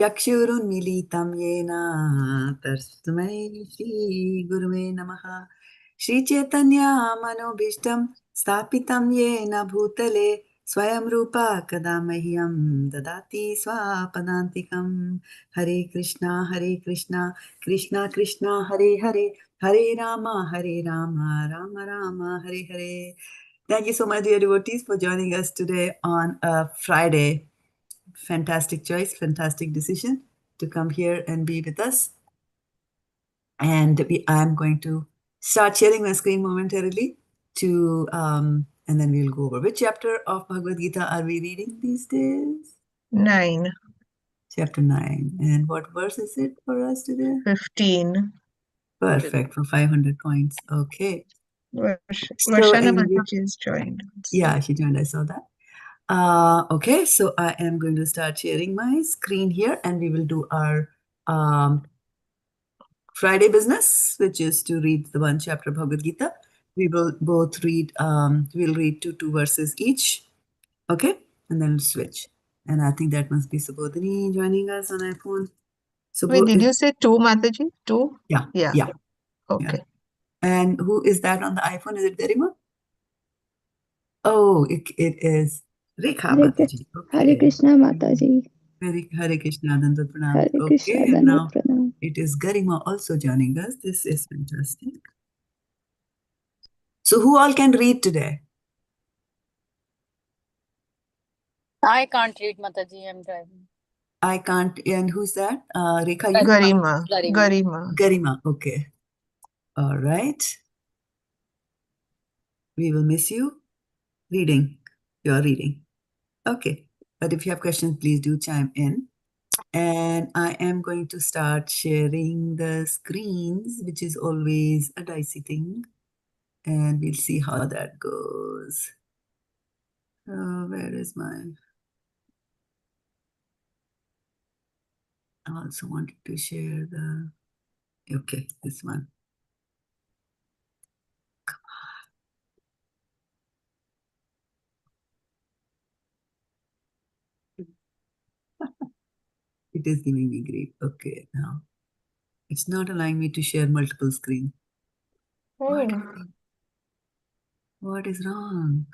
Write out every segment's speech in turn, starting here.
चक्षुरुन्मीलितं येन तस्मै श्रीगुरुवे नमः। श्रीचैतन्यमनोभीष्टं स्थापितं येन भूतले स्वयं रूपा कदा मह्यं ददाति स्वापदान्तिकं। हरे कृष्णा कृष्णा कृष्णा हरे हरे, हरे Ram Ram Ram Hare Hare. Thank you so much, dear devotees, for joining us today on a Friday. Fantastic choice, fantastic decision to come here and be with us. And I'm going to start sharing my screen momentarily and then we'll go over. Which chapter of Bhagavad-gita are we reading these days? 9. Chapter 9. And what verse is it for us today? 15. Perfect, for 500 points. Okay. Varshana Mataji is joined. Yeah, she joined, I saw that. Okay, so I am going to start sharing my screen here and we will do our Friday business, which is to read the one chapter of Bhagavad-gita. We will both read, we'll read two verses each, okay? And then switch. And I think that must be Subodhini joining us on iPhone. Wait, did you say 2, Mataji? 2? Yeah. Okay. Yeah. And who is that on the iPhone? Is it Garima? Oh, it is Rekha Mataji. Okay. Hare Krishna Mataji. Hare Krishna, Dandat Pranam. Hare Krishna, Okay, and now Pranam. it is Garima also joining us. This is fantastic. So who all can read today? I can't read, Mataji. I'm driving. I can't. And who's that? Rekha, you? Garima. Okay. All right. We will miss you reading. You're reading. Okay. But if you have questions, please do chime in. And I am going to start sharing the screens, which is always a dicey thing. And we'll see how that goes. Where is my... I also wanted to share the... Okay, this one. It is giving me grief. Okay, now it's not allowing me to share multiple screens. What is wrong?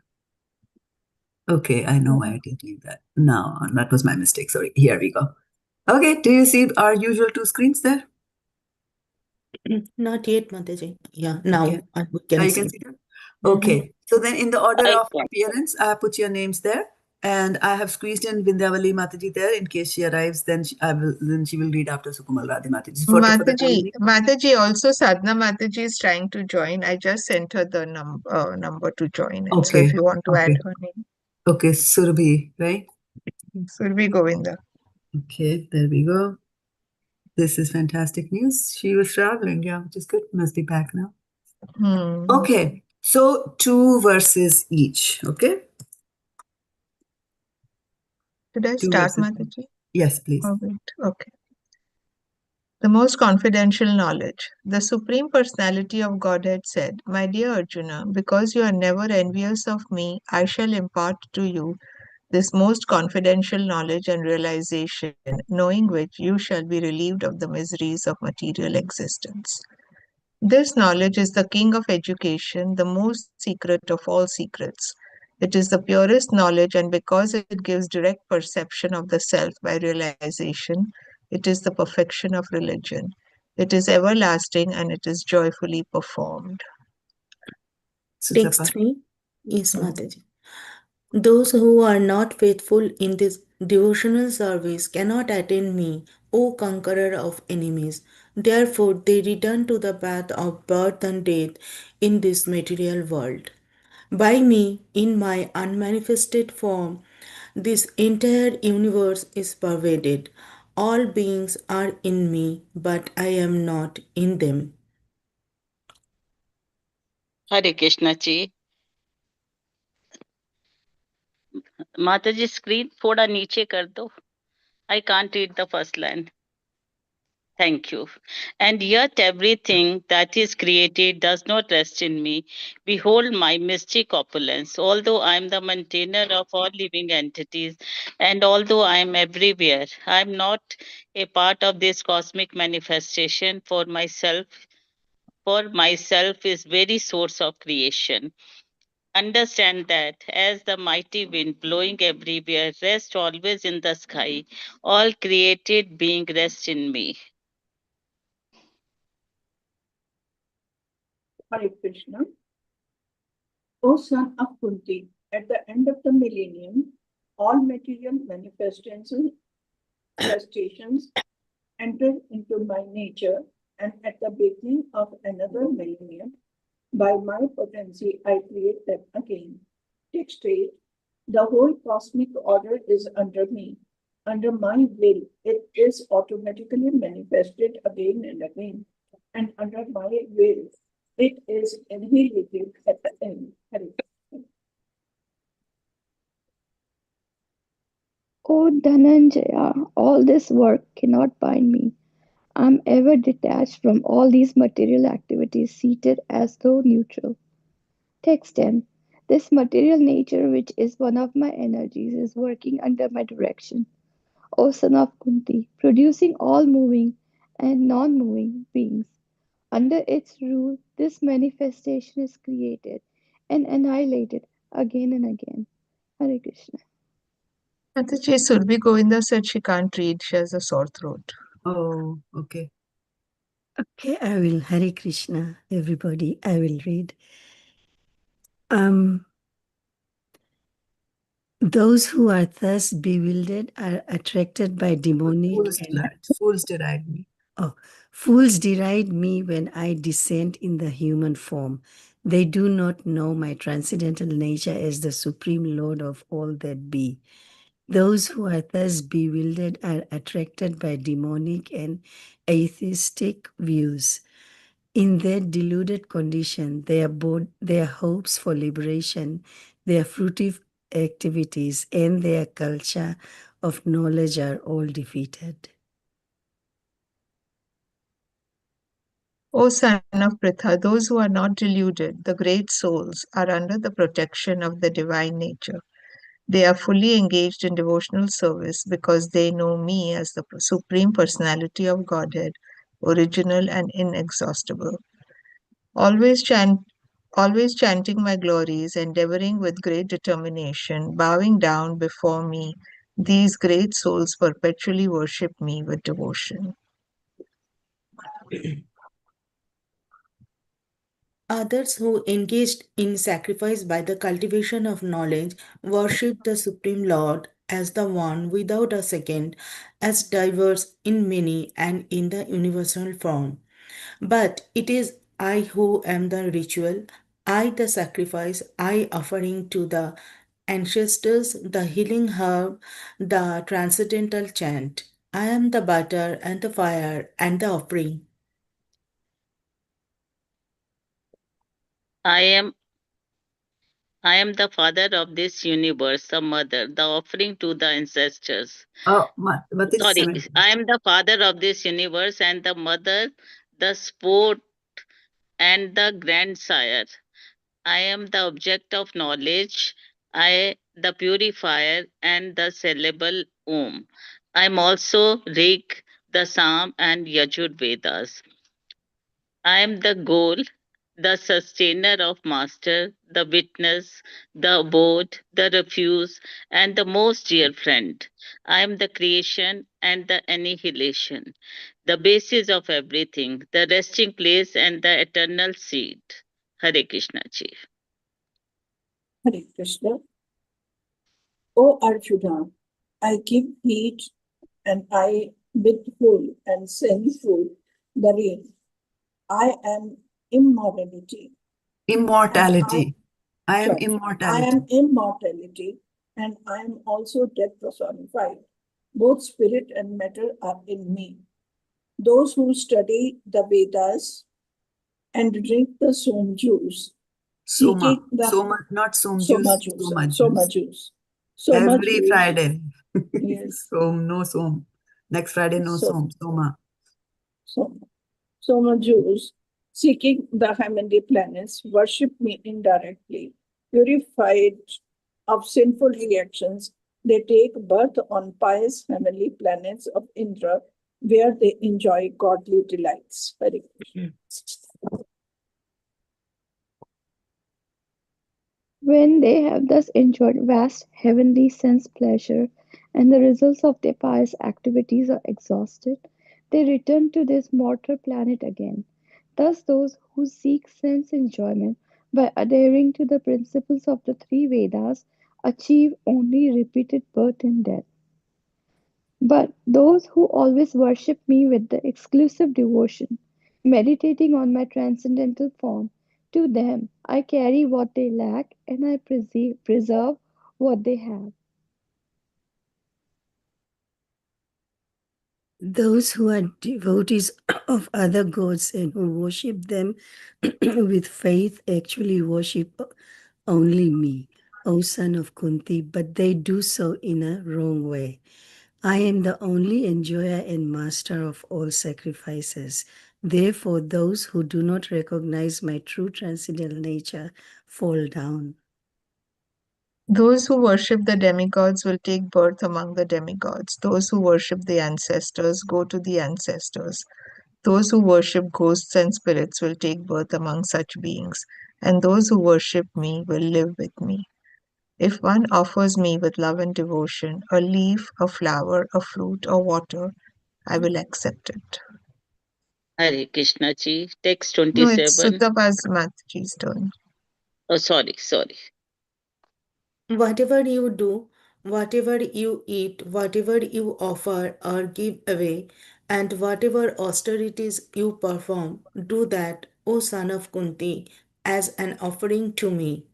Okay, I know why I didn't leave that. No, that was my mistake. Sorry. Here we go. Okay, do you see our usual 2 screens there? Not yet, Mataji. Yeah, now Okay. I Now can you see. can see that? Okay. So then in the order of appearance, I have put your names there. And I have squeezed in Vindhyavali Mataji there in case she arrives. Then she will read after Sukumal Radhe Mataji. Mataji, also Sadhana Mataji is trying to join. I just sent her the number to join. Okay. So if you want to add her name. Okay, Surabhi, right? Surabhi Govinda. Okay, there we go. This is fantastic news. She was traveling, yeah, which is good. Must be back now. Okay, so 2 verses each, okay? Should I start, Mataji? Yes, please. Oh, wait. Okay. The most confidential knowledge. The Supreme Personality of Godhead said, "My dear Arjuna, because you are never envious of me, I shall impart to you this most confidential knowledge and realization, knowing which you shall be relieved of the miseries of material existence. This knowledge is the king of education, the most secret of all secrets. It is the purest knowledge, and because it gives direct perception of the self by realization, it is the perfection of religion. It is everlasting and it is joyfully performed." Text 3 is Mataji. Those who are not faithful in this devotional service cannot attain me, O conqueror of enemies. Therefore, they return to the path of birth and death in this material world. By me, in my unmanifested form, this entire universe is pervaded. All beings are in me, but I am not in them. Hare Krishna ji. Mataji, screen थोड़ा नीचे कर दो. I can't read the first line. Thank you. And yet everything that is created does not rest in me. Behold my mystic opulence. Although I am the maintainer of all living entities, and although I am everywhere, I am not a part of this cosmic manifestation. For myself is very source of creation. Understand that as the mighty wind blowing everywhere, rest always in the sky. All created being rest in me. Hare Krishna. O son of Kunti, at the end of the millennium, all material manifestations enter into my nature, and at the beginning of another millennium, by my potency, I create them again. Text 8. The whole cosmic order is under me. Under my will, it is automatically manifested again and again. And under my will, it is annihilated at the end. O Dhananjaya, all this work cannot bind me. I am ever detached from all these material activities, seated as though neutral. Text 10. This material nature, which is one of my energies, is working under my direction. O son of Kunti, producing all moving and non-moving beings. Under its rule, this manifestation is created and annihilated again and again. Hare Krishna. Mataji, Surbi Govinda said she can't read. She has a sore throat. Oh, okay. Okay, I will. Hare Krishna, everybody. I will read. Those who are thus bewildered are attracted by demonic Fools deride me. Fools deride me when I descend in the human form. They do not know my transcendental nature as the supreme Lord of all that be. Those who are thus bewildered are attracted by demonic and atheistic views. In their deluded condition, their hopes for liberation, their fruitive activities, and their culture of knowledge are all defeated. O son of Pritha, those who are not deluded, the great souls, are under the protection of the divine nature. They are fully engaged in devotional service because they know me as the Supreme Personality of Godhead, original and inexhaustible. Always chanting my glories, endeavoring with great determination, bowing down before me, these great souls perpetually worship me with devotion. Others who engaged in sacrifice by the cultivation of knowledge worship the Supreme Lord as the one without a second, as diverse in many and in the universal form. But it is I who am the ritual, I the sacrifice, I offering to the ancestors, the healing herb, the transcendental chant. I am the butter and the fire and the offering. I am the father of this universe, the mother, the offering to the ancestors. Oh, Sorry, I am the father of this universe and the mother, the sport and the grandsire. I am the object of knowledge, I the purifier and the syllable Om. I am also Rig, the Sam and Yajur Vedas. I am the goal, the sustainer of master, the witness, the abode, the refuge, and the most dear friend. I am the creation and the annihilation, the basis of everything, the resting place and the eternal seed. Hare Krishna Ji. Hare Krishna. O Arjuna, I give heed and I withhold and sinful therein. I am immorality. Immortality. I am I immortality. am immortality, and I am also death personified. Both spirit and matter are in me. Those who study the Vedas and drink the Som juice, Soma. seeking the Soma, not Som Soma juice. juice, Soma juice. Soma Every juice. Friday. Yes. Som, no Som. Next Friday, no Som. Soma. So Jews, seeking the heavenly planets, worship me indirectly. Purified of sinful reactions, they take birth on pious heavenly planets of Indra, where they enjoy godly delights. Hare Krishna. When they have thus enjoyed vast heavenly sense pleasure, and the results of their pious activities are exhausted, they return to this mortal planet again. Thus, those who seek sense enjoyment by adhering to the principles of the three Vedas achieve only repeated birth and death. But those who always worship me with the exclusive devotion, meditating on my transcendental form, to them I carry what they lack and I preserve what they have. Those who are devotees of other gods and who worship them with faith actually worship only me, O son of Kunti, but they do so in a wrong way. I am the only enjoyer and master of all sacrifices. Therefore, those who do not recognize my true transcendental nature fall down. Those who worship the demigods will take birth among the demigods. Those who worship the ancestors go to the ancestors. Those who worship ghosts and spirits will take birth among such beings, and those who worship me will live with me. If one offers me with love and devotion a leaf, a flower, a fruit, or water, I will accept it. Hare Krishna ji. Text No, it's 27. Sudhapa's Mataji's turn. Oh, sorry. Whatever you do, whatever you eat, whatever you offer or give away, and whatever austerities you perform, do that, O son of Kunti, as an offering to me.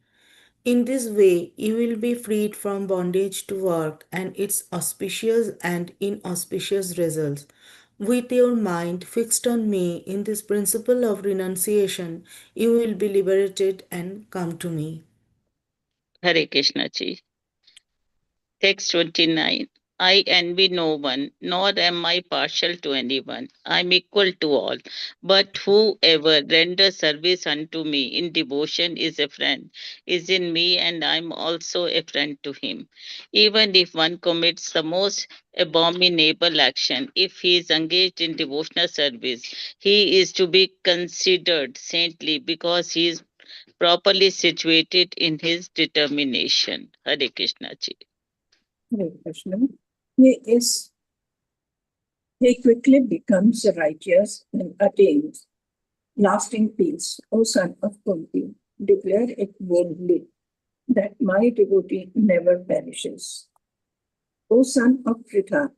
In this way, you will be freed from bondage to work and its auspicious and inauspicious results. With your mind fixed on me in this principle of renunciation, you will be liberated and come to me. Hare Krishna ji. Text 29. I envy no one, nor am I partial to anyone. I am equal to all. But whoever renders service unto me in devotion is a friend, is in me, and I am also a friend to him. Even if one commits the most abominable action, if he is engaged in devotional service, he is to be considered saintly because he is properly situated in his determination. Hare Krishna ji. Hare Krishna. He quickly becomes righteous and attains lasting peace. O son of Kunti, declare it boldly that my devotee never perishes. O son of Pritha,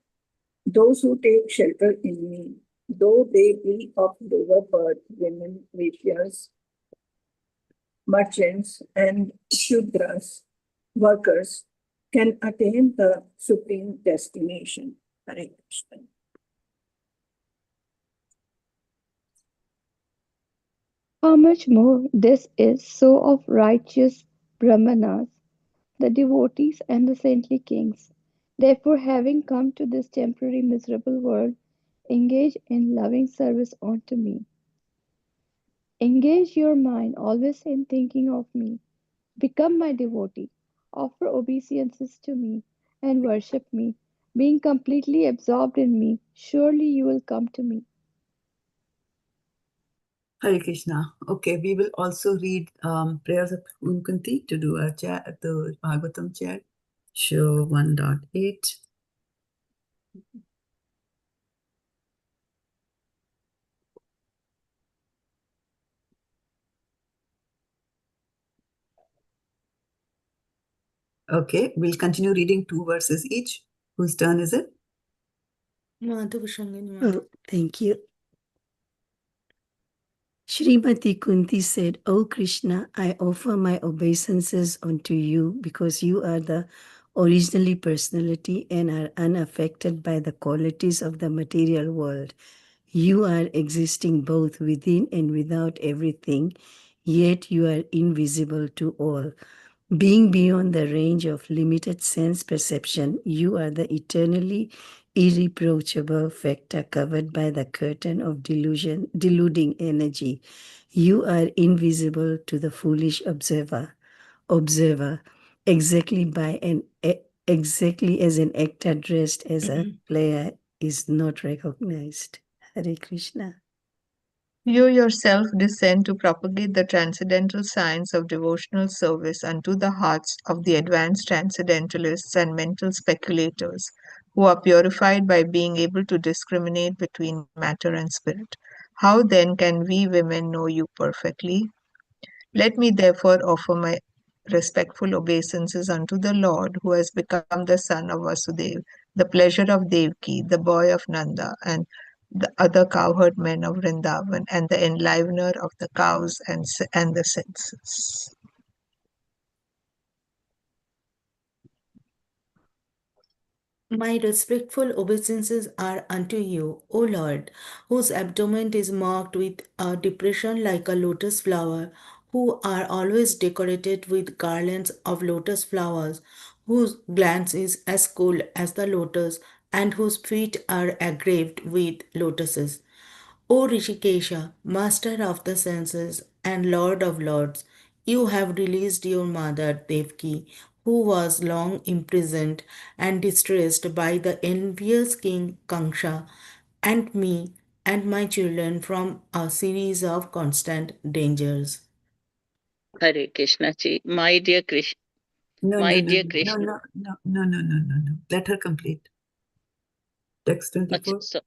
those who take shelter in me, though they be of lower birth, women, Vaishyas, merchants, and Shudras, workers, can attain the supreme destination. Hare Krishna. How much more this is so of righteous Brahmanas, the devotees and the saintly kings. Therefore, having come to this temporary miserable world, engage in loving service unto me. Engage your mind always in thinking of me. Become my devotee. Offer obeisances to me and worship me. Being completely absorbed in me, surely you will come to me. Hare Krishna. Okay, we will also read prayers of Kunti to do a chat, the Bhagavatam chat. Show 1.8. Okay, we'll continue reading 2 verses each. Whose turn is it? Oh, thank you. Srimati Kunti said, O Krishna, I offer my obeisances unto you because you are the originally personality and are unaffected by the qualities of the material world. You are existing both within and without everything, yet you are invisible to all. Being beyond the range of limited sense perception, you are the eternally irreproachable fact are covered by the curtain of deluding energy. You are invisible to the foolish observer. Exactly as an actor dressed as a player is not recognized. Hare Krishna. You yourself descend to propagate the transcendental science of devotional service unto the hearts of the advanced transcendentalists and mental speculators, who are purified by being able to discriminate between matter and spirit. How then can we women know you perfectly? Let me therefore offer my respectful obeisances unto the Lord, who has become the son of Vasudeva, the pleasure of Devaki, the boy of Nanda, and the other cowherd men of Vrindavan, and the enlivener of the cows and the senses. My respectful obeisances are unto you, O Lord, whose abdomen is marked with a depression like a lotus flower, who are always decorated with garlands of lotus flowers, whose glance is as cool as the lotus, and whose feet are engraved with lotuses. O Rishikesha, master of the senses and lord of lords, you have released your mother Devaki, who was long imprisoned and distressed by the envious king Kangsha, and me and my children from a series of constant dangers. Hare Krishna ji. My dear Krishna. No, My no, no, dear no, Krishna. no. Let her complete. Text 24. So,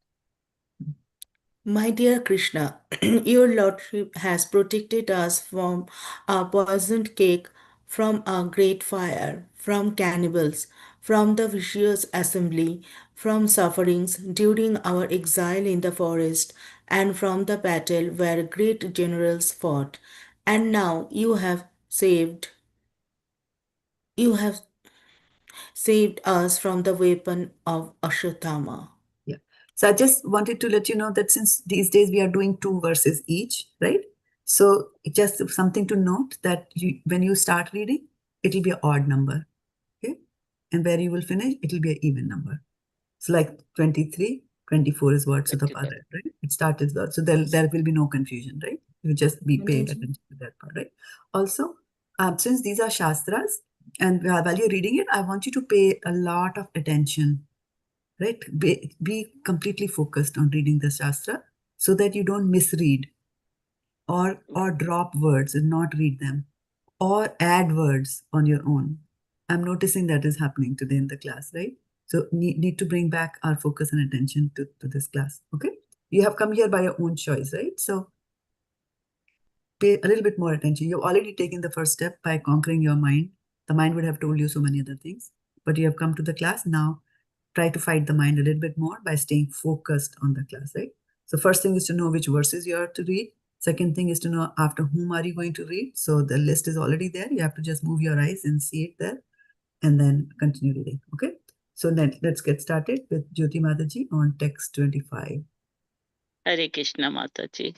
My dear Krishna, your Lordship has protected us from a poisoned cake, from a great fire, from cannibals, from the vicious assembly, from sufferings during our exile in the forest, and from the battle where great generals fought. And now you have saved us from the weapon of Ashwatthama. Yeah. So I just wanted to let you know that since these days we are doing 2 verses each, right? So just something to note that when you start reading, it will be an odd number, okay? And where you will finish, it will be an even number. So like 23, 24 is what Sutapada, right? It started that. So there will be no confusion, right? You just be paying attention to that part, right? Also, since these are Shastras, and while you're reading it, I want you to pay a lot of attention, right? Be completely focused on reading the Shastra so that you don't misread or drop words and not read them or add words on your own. I'm noticing that is happening today in the class, right? So need to bring back our focus and attention to this class, okay? You have come here by your own choice, right? So pay a little bit more attention. You've already taken the first step by conquering your mind. The mind would have told you so many other things, but you have come to the class. Now try to fight the mind a little bit more by staying focused on the class, right? So first thing is to know which verses you are to read. Second thing is to know after whom are you going to read. So the list is already there. You have to just move your eyes and see it there and then continue reading, okay? So then let's get started with Jyoti Mataji on text 25. Hare Krishna Mataji.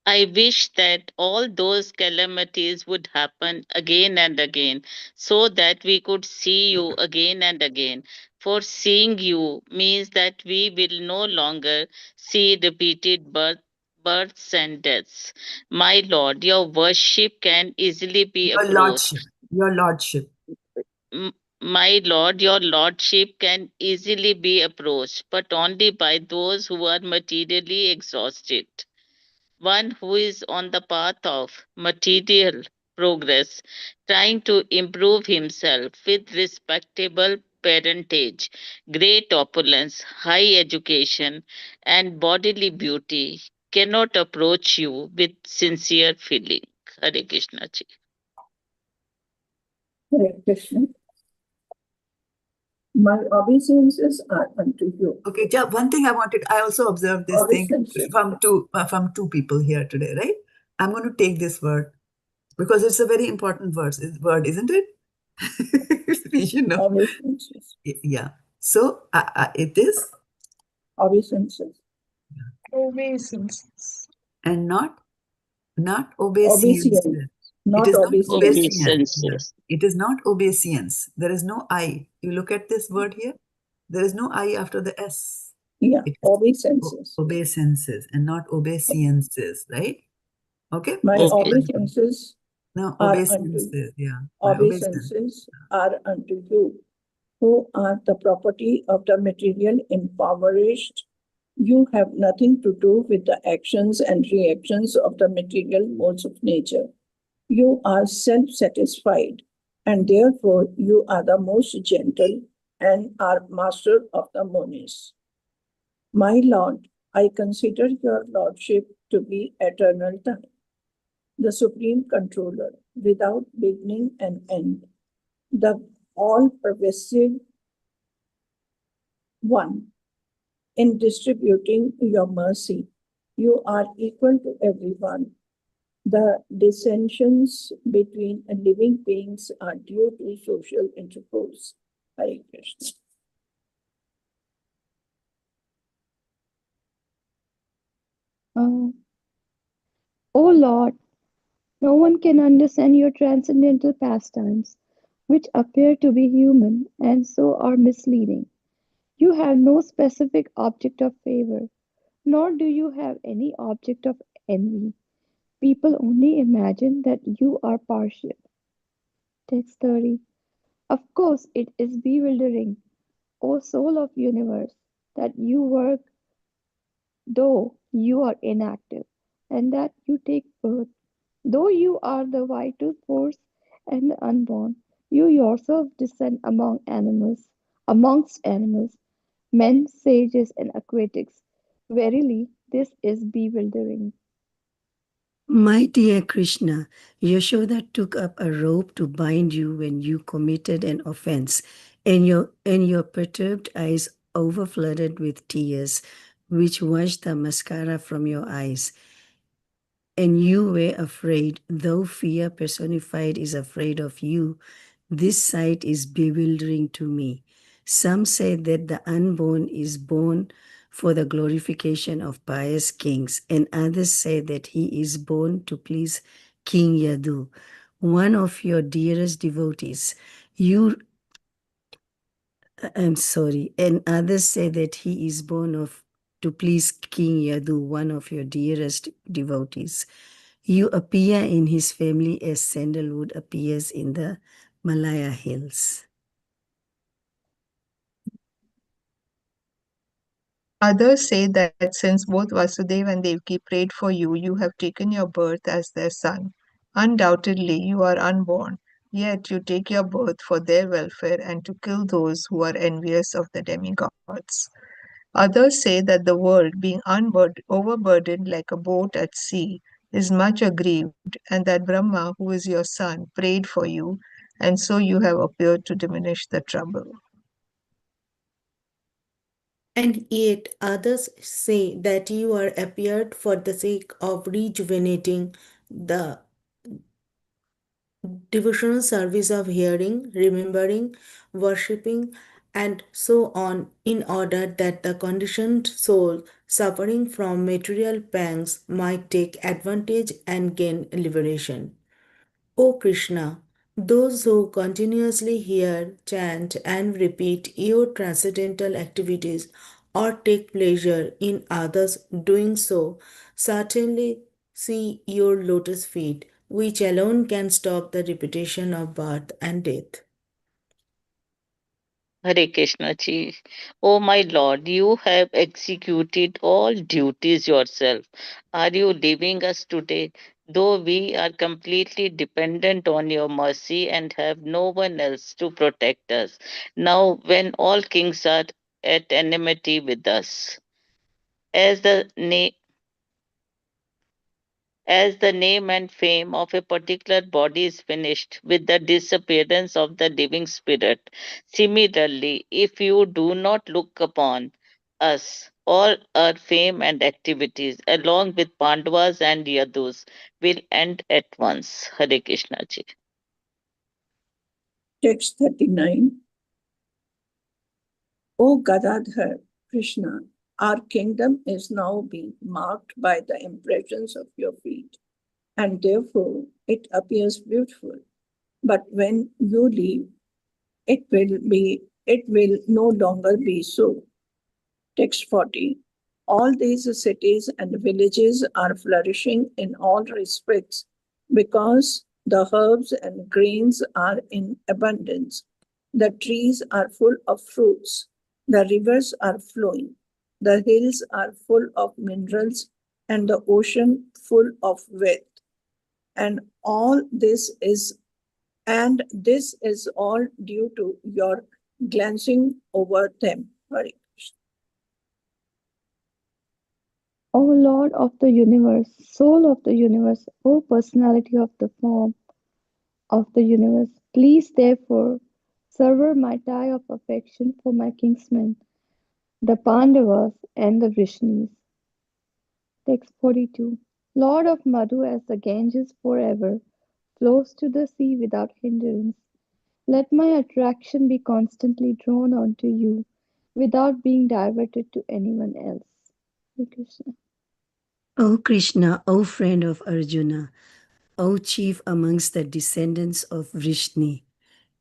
I wish that all those calamities would happen again and again, so that we could see you again and again. For seeing you means that we will no longer see repeated births and deaths. My Lord, your worship can easily be Your approached. lordship, your lordship. My Lord, your Lordship can easily be approached, but only by those who are materially exhausted. One who is on the path of material progress, trying to improve himself with respectable parentage, great opulence, high education, and bodily beauty, cannot approach you with sincere feeling. Hare Krishna ji. Hare Krishna. My obeisances are unto you. Okay, one thing I also observed this thing from two people here today, right? I'm going to take this word because it's a very important word, isn't it? We should know. Obeisances. Yeah. So it is Obeisances. Obeisances. and not obeisance. Not It is not obeisance. obeisance. Yeah. It is not obeisance. There is no I. You look at this word here. There is no I after the S. Yeah, It is obeisances. obeisances and not obeisances, right? Okay? My Okay. obeisances No, are unto obeisances, yeah. My obeisance. obeisances are unto you, who are the property of the material impoverished. You have nothing to do with the actions and reactions of the material modes of nature. You are self-satisfied, and therefore you are the most gentle and are master of the monis. My Lord, I consider your Lordship to be eternal time, the supreme controller, without beginning and end, the all-pervasive one. In distributing your mercy, you are equal to everyone. The dissensions between living beings are due to social intercourse. Hare Krishna. O Lord, no one can understand your transcendental pastimes, which appear to be human and so are misleading. You have no specific object of favor, nor do you have any object of envy. People only imagine that you are partial. Text 30. Of course, it is bewildering, O soul of universe, that you work though you are inactive, and that you take birth. Though you are the vital force and the unborn, you yourself descend amongst animals, men, sages, and aquatics. Verily, this is bewildering. My dear Krishna, Yashoda took up a rope to bind you when you committed an offense, and your perturbed eyes overflooded with tears, which washed the mascara from your eyes. And you were afraid, though fear personified is afraid of you. This sight is bewildering to me. Some say that the unborn is born for the glorification of pious kings, and others say that he is born to please King Yadu, one of your dearest devotees. And others say that he is born to please King Yadu, one of your dearest devotees. You appear in his family as sandalwood appears in the Malaya hills. Others say that since both Vasudeva and Devaki prayed for you, you have taken your birth as their son. Undoubtedly, you are unborn, yet you take your birth for their welfare and to kill those who are envious of the demigods. Others say that the world, being overburdened like a boat at sea, is much aggrieved, and that Brahma, who is your son, prayed for you, and so you have appeared to diminish the trouble. And yet others say that you are appeared for the sake of rejuvenating the devotional service of hearing, remembering, worshipping, and so on, in order that the conditioned soul suffering from material pangs might take advantage and gain liberation. O Krishna, those who continuously hear, chant, and repeat your transcendental activities or take pleasure in others doing so certainly see your lotus feet, which alone can stop the repetition of birth and death. Hare Krishna Ji. Oh my Lord, you have executed all duties yourself. Are you leaving us today? Though we are completely dependent on your mercy and have no one else to protect us. Now, when all kings are at enmity with us, as the name as the name and fame of a particular body is finished with the disappearance of the living spirit. Similarly, if you do not look upon us, all our fame and activities, along with Pandavas and Yadus, will end at once. Hare Krishna Ji. Text 39. O Gadadhar Krishna, our kingdom is now being marked by the impressions of your feet, and therefore it appears beautiful. But when you leave, it will be it will no longer be so. Text 40. All these cities and villages are flourishing in all respects because the herbs and grains are in abundance. The trees are full of fruits. The rivers are flowing. The hills are full of minerals and the ocean full of wealth. And this is all due to your glancing over them. Hare Krishna. O Lord of the universe, soul of the universe, O personality of the form of the universe, please therefore sever my tie of affection for my kinsmen, the Pandavas and the Vrishnis. Text 42. Lord of Madhu, as the Ganges forever flows to the sea without hindrance, let my attraction be constantly drawn onto you without being diverted to anyone else. Hare Krishna. O Krishna, O friend of Arjuna, O chief amongst the descendants of Vrishni,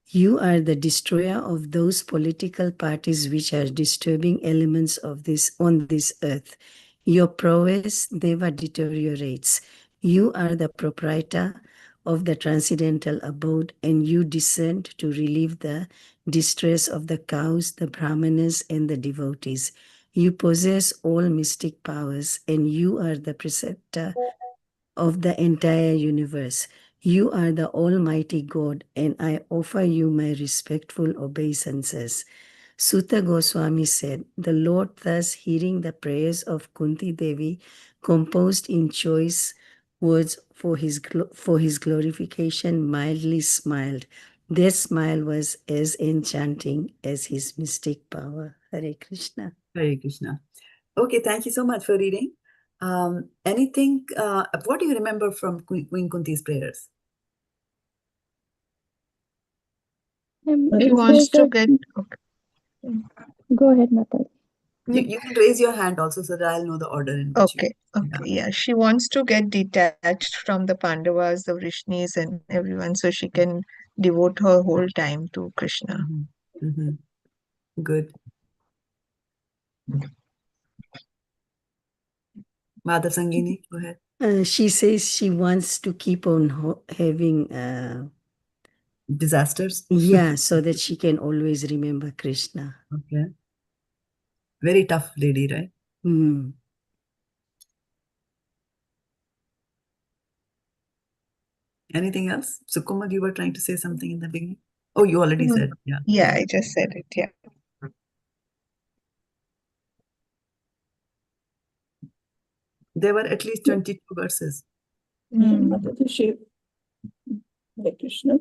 you are the destroyer of those political parties which are disturbing elements of this on this earth. Your prowess never deteriorates. You are the proprietor of the transcendental abode, and you descend to relieve the distress of the cows, the brahmanas, and the devotees. You possess all mystic powers, and you are the preceptor of the entire universe. You are the Almighty God, and I offer you my respectful obeisances. Sutta Goswami said, the Lord, thus hearing the prayers of Kunti Devi, composed in choice words for his glorification, mildly smiled. Their smile was as enchanting as his mystic power. Hare Krishna. Hare Krishna. Okay, thank you so much for reading. Anything, what do you remember from Queen Kunti's prayers? She It wants says to that. get. Okay. Go ahead, Mataji. You can raise your hand also so that I'll know the order in which Okay, yeah. She wants to get detached from the Pandavas, the Vrishnis, and everyone, so she can devote her whole time to Krishna. Good. Mother Sangini, go ahead. She says she wants to keep on having disasters. Yeah, so that she can always remember Krishna. Okay. Very tough lady, right? Anything else? Sukumar, you were trying to say something in the beginning? Oh, you already said. Yeah. Yeah, I just said it. Yeah. There were at least 22 verses. Mataji, Hare Krishna.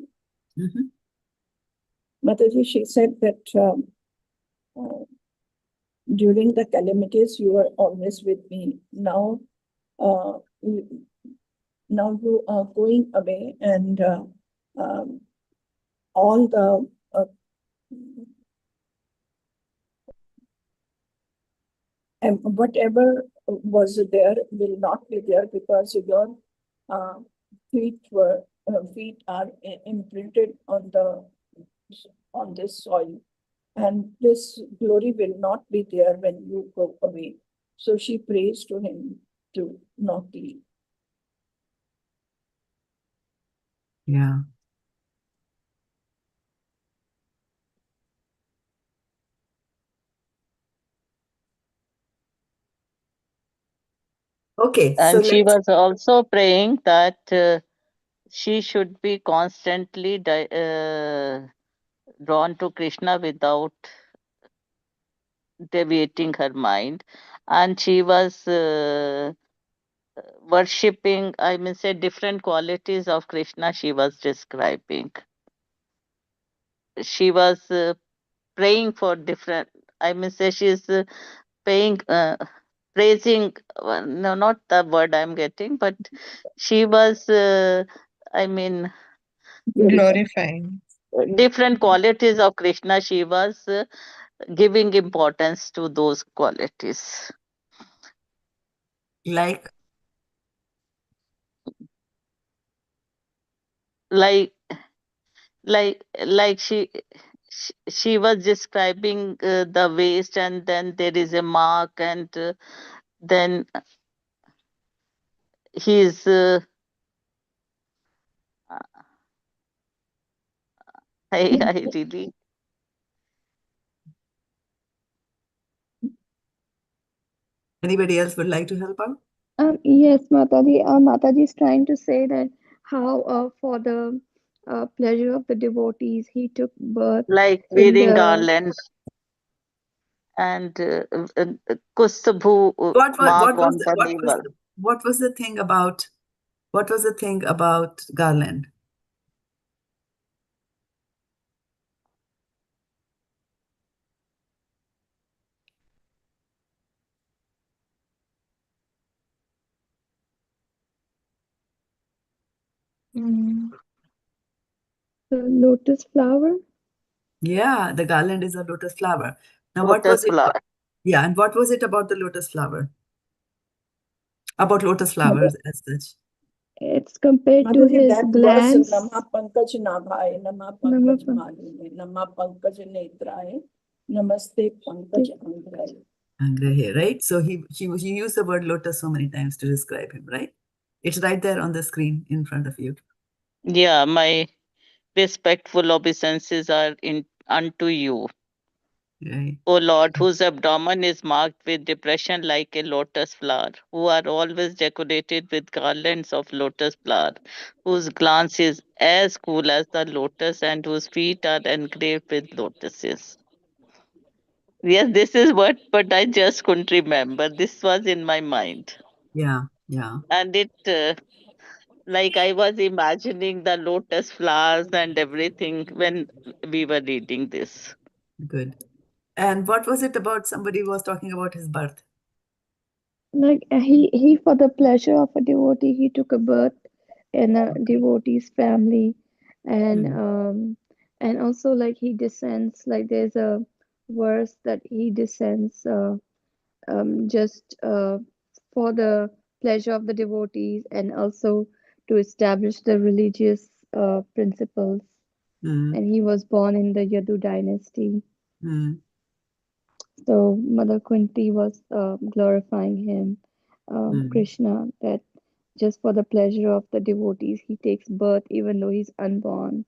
Mataji, she said that during the calamities, you are always with me. Now you are going away, and all the and whatever was there will not be there because your feet are imprinted on this soil, and this glory will not be there when you go away. So she prays to him to not leave. Yeah. Okay. And she was also praying that she should be constantly drawn to Krishna without deviating her mind. And she was worshipping, I mean, say different qualities of Krishna she was describing. She was praying for different, I mean, say she's praising, no, not the word I'm getting, but she was, glorifying different qualities of Krishna. She was giving importance to those qualities. Like she she was describing the waist, and then there is a mark, and then he's I really Anybody else would like to help out? Yes, Mataji. Mataji is trying to say that how, for the pleasure of the devotees, he took birth like in wearing the. garlands and Kustabhu mark on the navel. What was the thing about garland? The lotus flower. Yeah, the garland is a lotus flower. Now, what Lotus was it? flower. Yeah, and what was it about the lotus flower? About lotus flowers as such? It's compared to Mataji, his that glands. verse, Nama Pankaj Nabhaye, Nama Pankaj Maline, Nama Pankaj Netraye, Namaste Pankaj Angraye. Angrahe, right? So he used the word lotus so many times to describe him, right? It's right there on the screen in front of you. Yeah, my respectful obeisances are unto you. Right. O Lord, whose abdomen is marked with depression like a lotus flower, who are always decorated with garlands of lotus flower, whose glance is as cool as the lotus, and whose feet are engraved with lotuses. Yes, this is what, but I just couldn't remember. This was in my mind. Yeah. And it, like I was imagining the lotus flowers and everything when we were reading this. Good. And what was it about? Somebody was talking about his birth. Like he for the pleasure of a devotee, he took a birth in a devotee's family, and also like he descends. Like there's a verse that he descends just for the pleasure of the devotees, and also to establish the religious principles. And he was born in the Yadu dynasty. So Mother Kunti was glorifying him, Krishna, that just for the pleasure of the devotees, he takes birth even though he's unborn.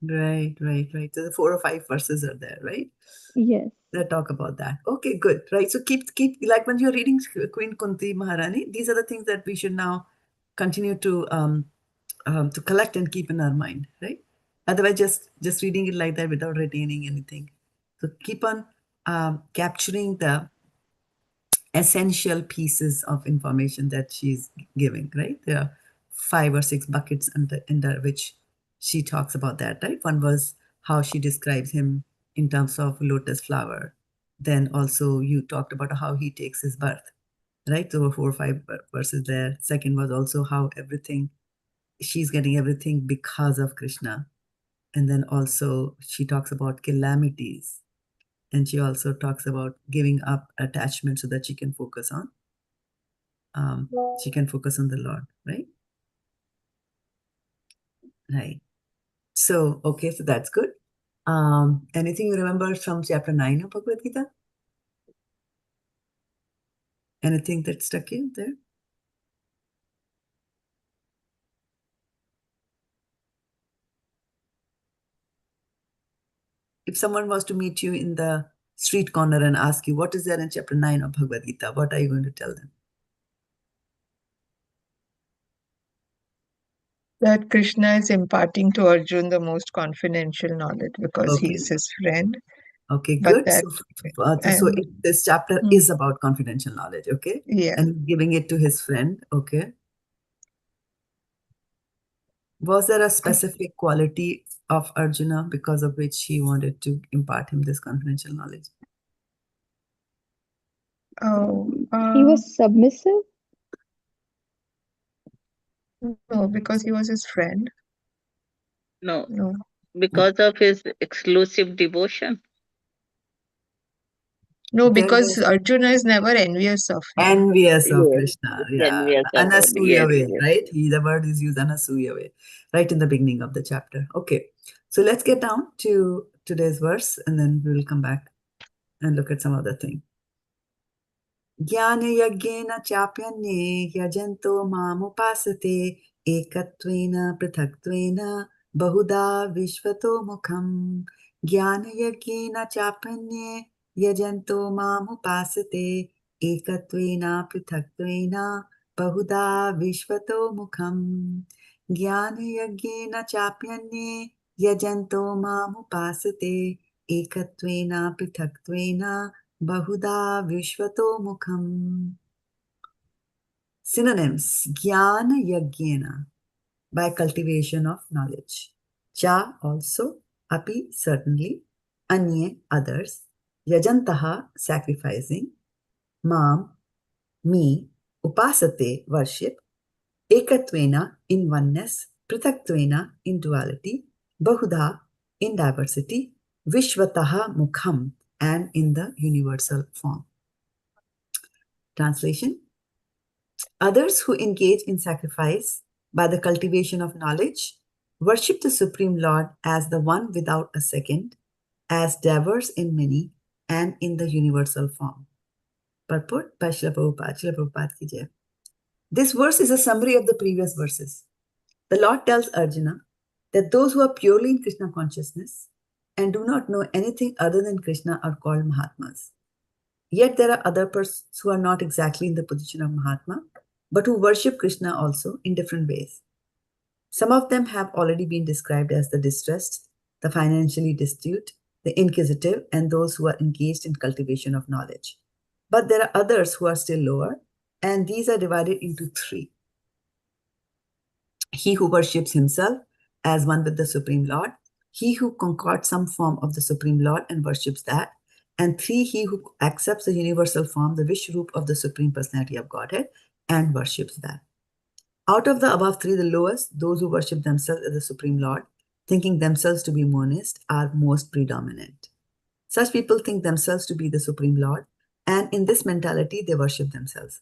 Right. So the 4 or 5 verses are there, right? Yes. That talk about that. Okay, good. Right. So keep like when you're reading Queen Kunti Maharani, these are the things that we should now continue to collect and keep in our mind, right? Otherwise, just reading it like that without retaining anything. So keep on capturing the essential pieces of information that she's giving, right? There are 5 or 6 buckets under which she talks about that, right? One was how she describes him in terms of lotus flower. Then also you talked about how he takes his birth, right? There were 4 or 5 verses there. Second was also how she's getting everything because of Krishna. And then also she talks about calamities. And she also talks about giving up attachment so that she can focus on the Lord, right? Right. So, okay, so that's good. Anything you remember from chapter 9 of Bhagavad-gita? Anything that stuck you there? If someone was to meet you in the street corner and ask you, what is there in chapter 9 of Bhagavad-gita? What are you going to tell them? That Krishna is imparting to Arjun the most confidential knowledge because he is his friend. Okay, But good. that, This chapter is about confidential knowledge, okay? Yeah. And giving it to his friend, okay? Was there a specific quality of Arjuna because of which he wanted to impart him this confidential knowledge? He was submissive? No, because he was his friend. No, because of his exclusive devotion. No, There because was Arjuna is never envious of him. envious of Yes, Krishna. it's Yeah. envious of him. Anasuya Yes, way, yes. right? The word is used Anasuya way, right in the beginning of the chapter. Okay. So let's get down to today's verse and then we will come back and look at some other thing. jñāna-yajñena cāpy yajanto upāsate ekatvena pṛthaktvena bahudhā viśvato-mukham. jñāna-yajñena cāpy yajanto upāsate ekatvena pṛthaktvena bahudhā viśvato-mukham. jñāna-yajñena cāpy yajanto upāsate ekatvena pṛthaktvena bahudhā viśvato-mukham. Synonyms: jñāna-yajñena, by cultivation of knowledge. Cha, also. Api, certainly. Anye, others. Yajantaha, sacrificing. Mam, me. Upāsate, worship. Ekatvena, in oneness. Pṛthaktvena, in duality. Bahudhā, in diversity. Viśvato-mukham, and in the universal form. Translation: others who engage in sacrifice by the cultivation of knowledge worship the Supreme Lord as the one without a second, as diverse in many, and in the universal form. Purport by Srila Prabhupada. Srila Prabhupada ki jai. This verse is a summary of the previous verses. The Lord tells Arjuna that those who are purely in Krishna consciousness and do not know anything other than Krishna are called Mahatmas. Yet there are other persons who are not exactly in the position of Mahatma, but who worship Krishna also in different ways. Some of them have already been described as the distressed, the financially destitute, the inquisitive, and those who are engaged in cultivation of knowledge. But there are others who are still lower, and these are divided into three. He who worships himself as one with the Supreme Lord, he who concocts some form of the Supreme Lord and worships that, and three, he who accepts the universal form, the Vishrup of the Supreme Personality of Godhead, and worships that. Out of the above three, the lowest, those who worship themselves as the Supreme Lord, thinking themselves to be monist, are most predominant. Such people think themselves to be the Supreme Lord, and in this mentality, they worship themselves.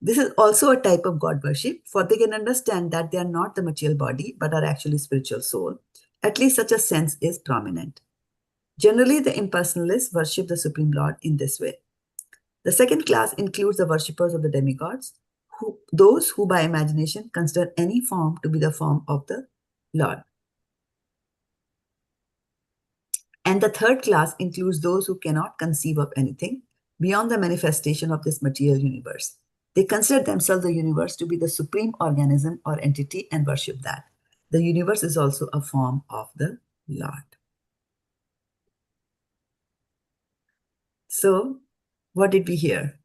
This is also a type of God worship, for they can understand that they are not the material body, but are actually spiritual soul. At least such a sense is prominent. Generally, the impersonalists worship the Supreme Lord in this way. The second class includes the worshippers of the demigods, those who by imagination consider any form to be the form of the Lord. And the third class includes those who cannot conceive of anything beyond the manifestation of this material universe. They consider themselves the universe to be the supreme organism or entity and worship that. The universe is also a form of the Lord. So, what did we hear?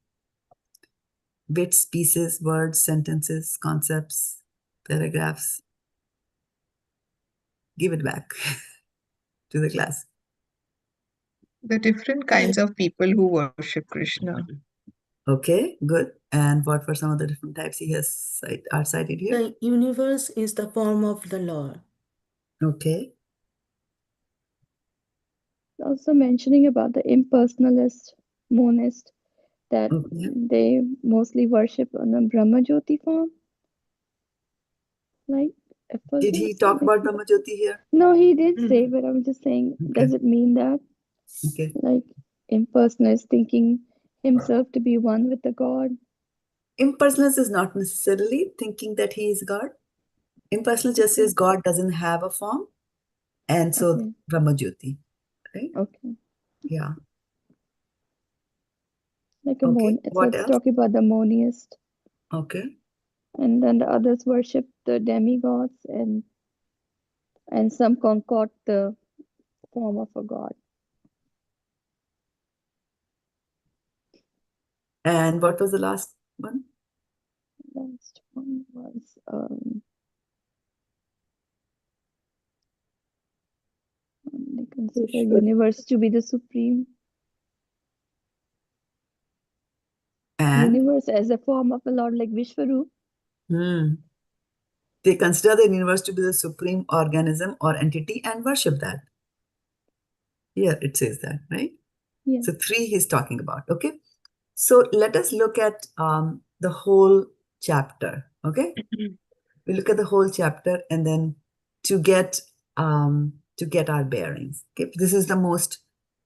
Bits, pieces, words, sentences, concepts, paragraphs. Give it back to the class. The different kinds of people who worship Krishna. Okay, good. And what were some of the different types he has cited here? The universe is the form of the Lord. Okay. Also mentioning about the impersonalist, monist, that they mostly worship on a Brahma Jyoti form. Like, did he talk about Brahma Jyoti here? No, he did say, but I'm just saying, does it mean that? Okay. Like, impersonalist thinking himself to be one with the God? Impersonalist is not necessarily thinking that he is God. Impersonal just says God doesn't have a form, and so Brahma Jyoti, right? Okay. Yeah. Like a it's talking about the monist. Okay. And then the others worship the demigods, and some concoct the form of a god. And what was the last one? Last one was they consider universe to be the supreme. And universe as a form of a Lord, like Vishvaru. They consider the universe to be the supreme organism or entity and worship that. Here it says that, right? Yeah. So 3 he's talking about. Okay. So let us look at the whole chapter. Okay. We look at the whole chapter and then to get our bearings. Okay. This is the most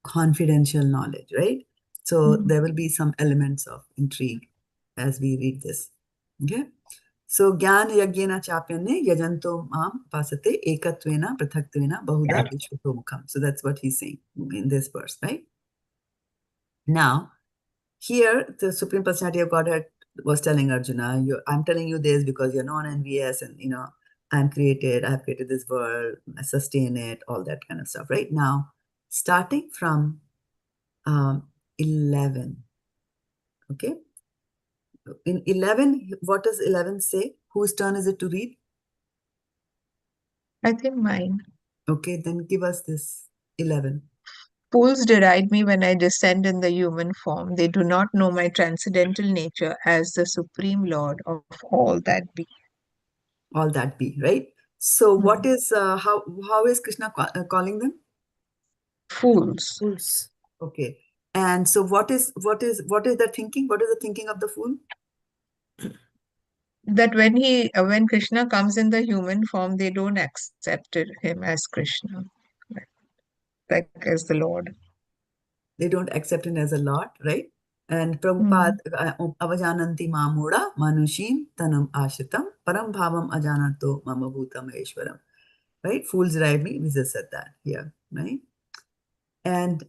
confidential knowledge, right? So there will be some elements of intrigue as we read this. Okay. So jñāna-yajñena cāpy yajanto upāsate ekatvena pṛthaktvena bahudhā viśvato-mukham. So that's what he's saying in this verse, right? Now, here the Supreme Personality of Godhead was telling Arjuna, I'm telling you this because you're non-envious and, I've created this world, I sustain it, all that kind of stuff, right? Now, starting from 11, okay? In 11, what does 11 say? Whose turn is it to read? I think mine. Okay, then give us this 11. Fools deride me when I descend in the human form. They do not know my transcendental nature as the Supreme Lord of all that be. All that be, right? So what is, how is Krishna calling them? Fools. Fools. Okay. And so what is their thinking? What is the thinking of the fool? That when Krishna comes in the human form, they don't accept him as Krishna, like as the Lord. They don't accept him as a Lord, right? And Prabhupada, avajananti māmuda manushim tanam ashritam param bhavam ajananto mama bhutam eshwaram. Right? Fools deride me. We just said that here, right? And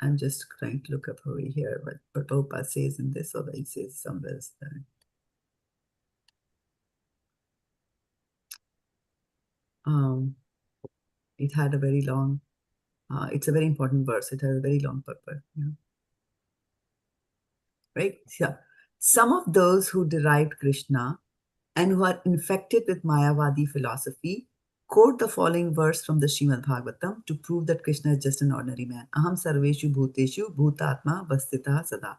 I'm just trying to look up over here what Prabhupada says in this, or he says somewhere else there. It had a very long, it's a very important verse. It has a very long purport. Yeah. Right? Yeah. Some of those who derived Krishna and who are infected with Mayavadi philosophy quote the following verse from the Srimad Bhagavatam to prove that Krishna is just an ordinary man. Aham sarveshu bhuteshu bhutatma vasthitah sada.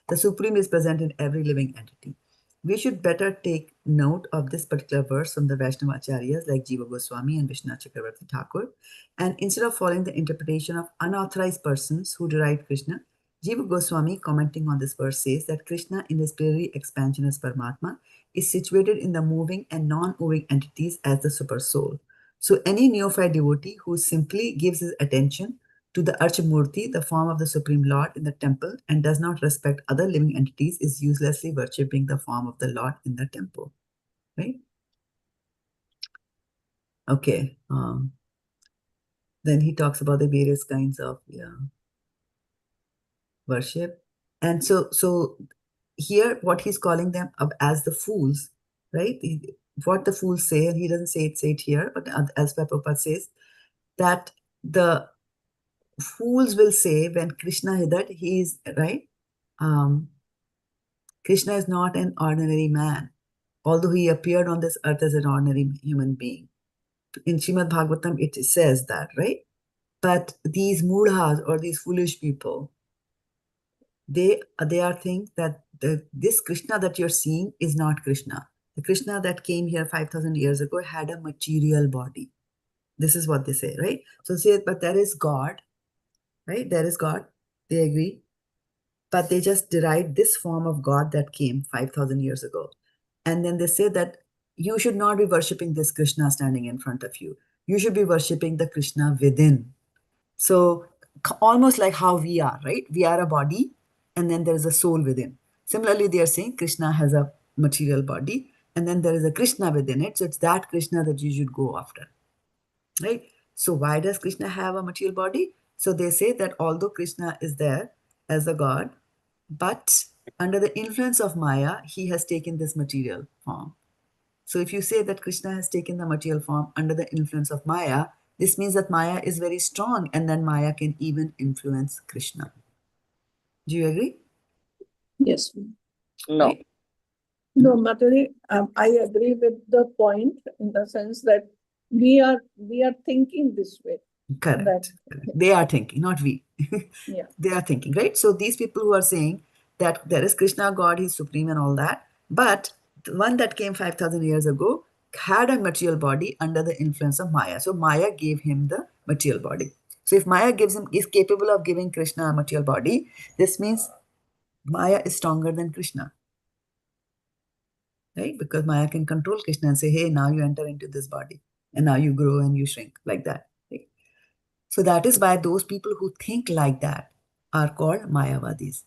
The Supreme is present in every living entity. We should better take note of this particular verse from the Vaishnava Acharyas like Jiva Goswami and Vishnu Chakravarti Thakur. And instead of following the interpretation of unauthorized persons who derived Krishna, Jiva Goswami, commenting on this verse, says that Krishna, in his plenary expansion as Paramatma, is situated in the moving and non-moving entities as the super soul. So any neophyte devotee who simply gives his attention to the Archamurti, the form of the Supreme Lord in the temple, and does not respect other living entities is uselessly worshipping the form of the Lord in the temple. Right? Okay. Then he talks about the various kinds of worship. And so here what he's calling them as the fools, right? What the fools say, and he doesn't say it here, but as Prabhupada says, that the fools will say when Krishna, that he is, right? Krishna is not an ordinary man, although he appeared on this earth as an ordinary human being. In Srimad Bhagavatam, it says that, right? But these mudhas, or these foolish people, they are think that this Krishna that you're seeing is not Krishna. The Krishna that came here 5,000 years ago had a material body. This is what they say, right? So say, but there is God, right? There is God. They agree. But they just deride this form of God that came 5,000 years ago. And then they say that you should not be worshipping this Krishna standing in front of you. You should be worshipping the Krishna within. So almost like how we are, right? We are a body, and then there is a soul within. Similarly, they are saying Krishna has a material body, and then there is a Krishna within it. So it's that Krishna that you should go after, right? So why does Krishna have a material body? So they say that although Krishna is there as a god, but under the influence of Maya, he has taken this material form. So if you say that Krishna has taken the material form under the influence of Maya, this means that Maya is very strong, and then Maya can even influence Krishna. Do you agree? Yes. No. Right? No, Mataji, I agree with the point in the sense that we are thinking this way. Correct. They are thinking, not we. Yeah. They are thinking, right? So these people who are saying that there is Krishna, God, he's supreme and all that, but the one that came 5,000 years ago had a material body under the influence of Maya. So Maya gave him the material body. So if Maya is capable of giving Krishna a material body, this means Maya is stronger than Krishna. Right? Because Maya can control Krishna and say, hey, now you enter into this body. And now you grow and you shrink like that. Right? So that is why those people who think like that are called Mayavadis.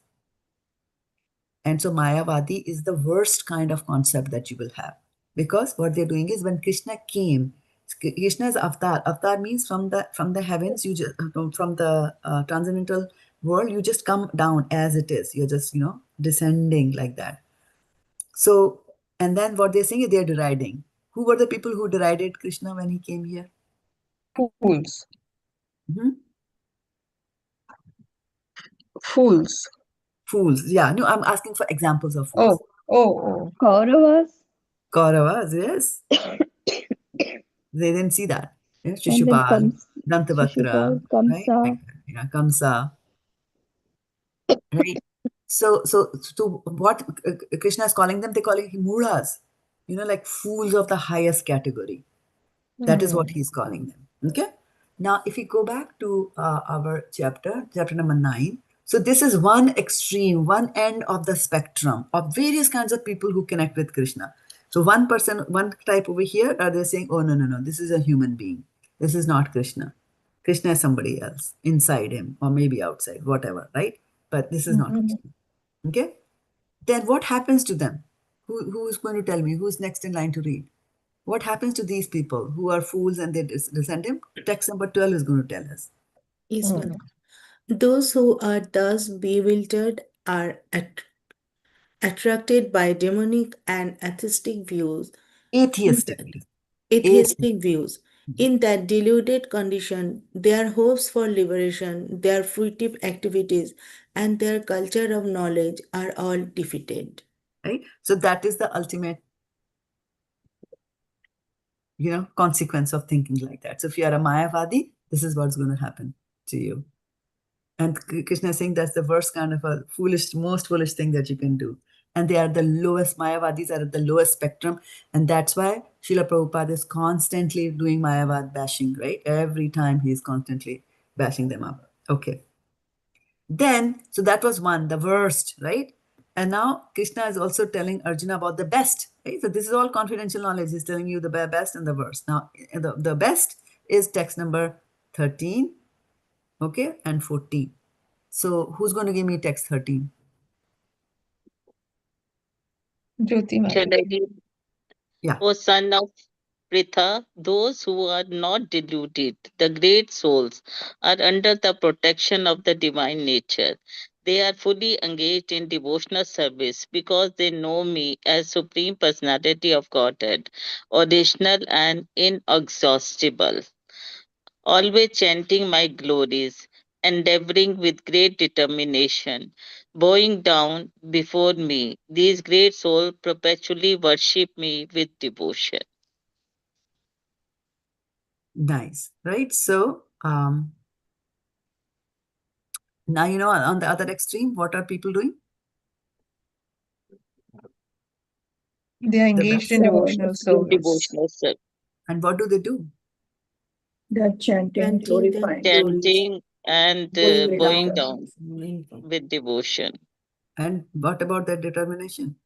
And so Mayavadi is the worst kind of concept that you will have. Because what they're doing is when Krishna came, Krishna is avatar. Avatar means from the heavens, you just from the transcendental world, you just come down as it is. You're just, descending like that. So, and then what they're saying is they're deriding. Who were the people who derided Krishna when he came here? Fools. Mm-hmm. Fools. Fools. Yeah. No, I'm asking for examples of Oh, fools. oh. Kauravas. Kauravas, yes. They didn't see that. Yeah, And then Shishupal, Dantavakra, Shishupal, right? Kamsa. Yeah, Kamsa, right? So what Krishna is calling them, they call it Mulas, like fools of the highest category. That is what he's calling them. Okay. Now, if we go back to our chapter number 9. So this is one extreme, one end of the spectrum of various kinds of people who connect with Krishna. So one type over here, are they saying, oh, no, this is a human being. This is not Krishna. Krishna is somebody else inside him or maybe outside, whatever, right? But this is not Krishna. Okay. Then what happens to them? Who is going to tell me? Who's next in line to read? What happens to these people who are fools and they descend him? Text number 12 is going to tell us. Yes, ma'am. Those who are thus bewildered are attracted by demonic and atheistic views. Atheistic views. In that deluded condition, their hopes for liberation, their fruitive activities, and their culture of knowledge are all defeated. Right? So that is the ultimate, consequence of thinking like that. So if you are a Mayavadi, this is what's going to happen to you. And Krishna is saying that's the worst kind of a most foolish thing that you can do. And they are the lowest, Mayavadis are at the lowest spectrum. And that's why Srila Prabhupada is constantly doing Mayavad bashing, right? Every time he's constantly bashing them up. Okay. Then, so that was one, the worst, right? And now Krishna is also telling Arjuna about the best, right? So this is all confidential knowledge. He's telling you the best and the worst. Now, the best is text number 13, okay, and 14. So who's going to give me text 13? Jyoti. Yeah. O son of Pritha, those who are not deluded, the great souls, are under the protection of the divine nature. They are fully engaged in devotional service because they know me as Supreme Personality of Godhead, original and inexhaustible, always chanting my glories, endeavoring with great determination, bowing down before me. These great souls perpetually worship me with devotion. Nice, right? So now on the other extreme, what are people doing? They are engaged in devotional service. Devotional service. And what do they do? They're chanting, glorifying. Chanting and bowing down Bowing down. with devotion. And what about their determination?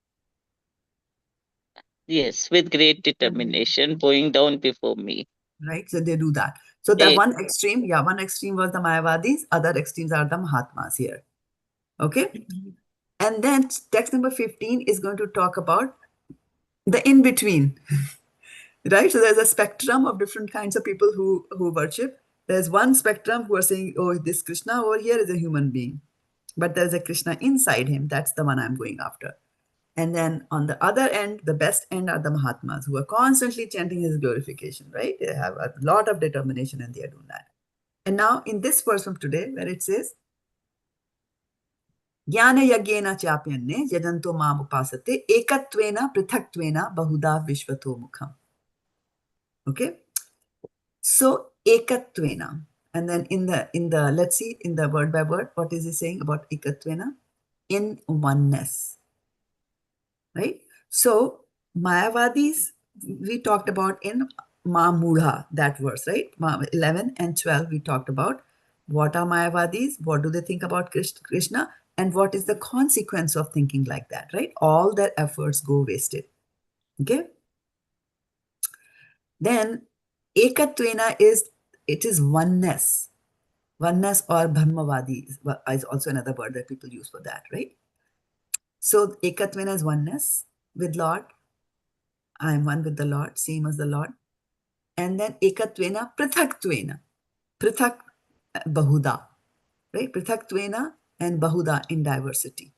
Yes, with great determination, bowing down before me. Right? So they do that. So the one extreme was the Mayavadis, other extremes are the Mahatmas here. Okay? And then text number 15 is going to talk about the in-between. Right? So there's a spectrum of different kinds of people who worship. There's one spectrum who are saying, oh, this Krishna over here is a human being. But there's a Krishna inside him. That's the one I'm going after. And then on the other end, the best end are the Mahatmas who are constantly chanting his glorification, right? They have a lot of determination and they are doing that. And now in this verse from today, where it says, jñāna-yajñena cāpy anye yajanto upāsate ekatvena pṛthaktvena bahudhā viśvato-mukham. Okay? So ekatvena. And then in the let's see in the word by word, what is he saying about ekatvena? In oneness. Right? So Mayavadis, we talked about in Ma Mudha, that verse, right? 11 and 12, we talked about What are Mayavadis? What do they think about Krishna? And what is the consequence of thinking like that, right? All their efforts go wasted. Okay? Then ekatvena is oneness. Oneness or Brahmavadi is also another word that people use for that, right? So ekatvena is oneness with Lord. I am one with the Lord, same as the Lord. And then ekatvena, pṛthaktvena. Pṛthak, bahudhā, right? Pṛthaktvena and bahudhā in diversity.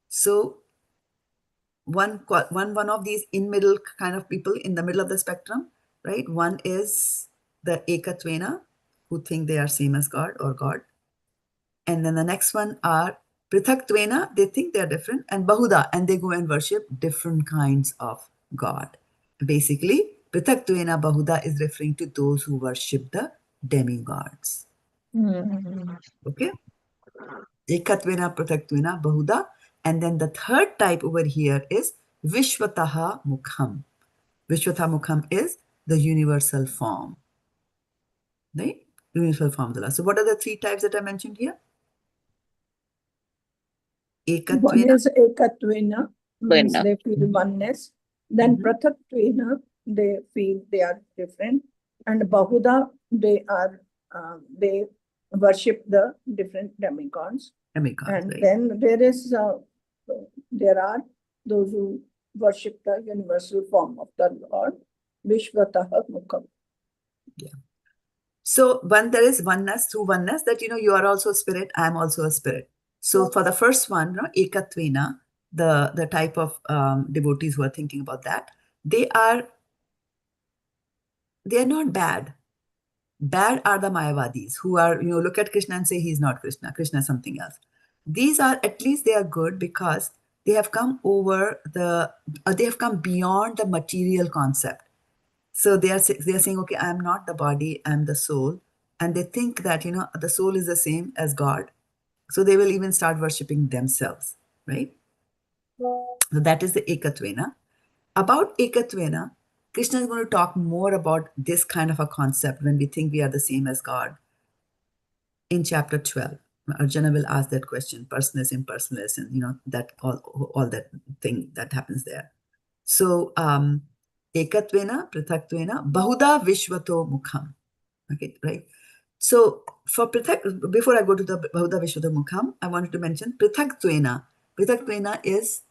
So one of these in middle kind of people in the middle of the spectrum, right? One is the ekatvena, who think they are same as God or God. And then the next one are pṛthaktvena, they think they're different, and bahudhā, and they go and worship different kinds of God. Basically, pṛthaktvena bahudhā is referring to those who worship the demigods. Okay? Ekatvena, pṛthaktvena, bahudhā. And then the third type over here is viśvato-mukham. Viśvato-mukham is the universal form. Right? Universal form. So what are the three types that I mentioned here? One Ekatvena. is ekatvena, means they feel oneness. Then pṛthaktvena, they feel they are different. And bahudhā, they worship the different demigods. And Right. then there are those who worship the universal form of the Lord, viśvato-mukham. Yeah. So there is oneness, through oneness, that you are also a spirit, I am also a spirit. So for the first one, ekatvena, the type of devotees who are thinking about that, they are not bad. Bad are the Mayavadis who are, look at Krishna and say he's not Krishna, Krishna is something else. These are, at least they are good because they have come over they have come beyond the material concept. So they are saying, okay, I am not the body, I am the soul. And they think that, the soul is the same as God. So they will even start worshipping themselves, right? So that is the ekatvena. About ekatvena, Krishna is going to talk more about this kind of a concept when we think we are the same as God. In chapter 12, Arjuna will ask that question, personless, impersonless, and that all that thing that happens there. So ekatvena, pṛthaktvena, bahudhā viśvato-mukham. Okay, right? So for before I go to the bahudhā viśvato-mukham, I wanted to mention pṛthaktvena. Pṛthaktvena is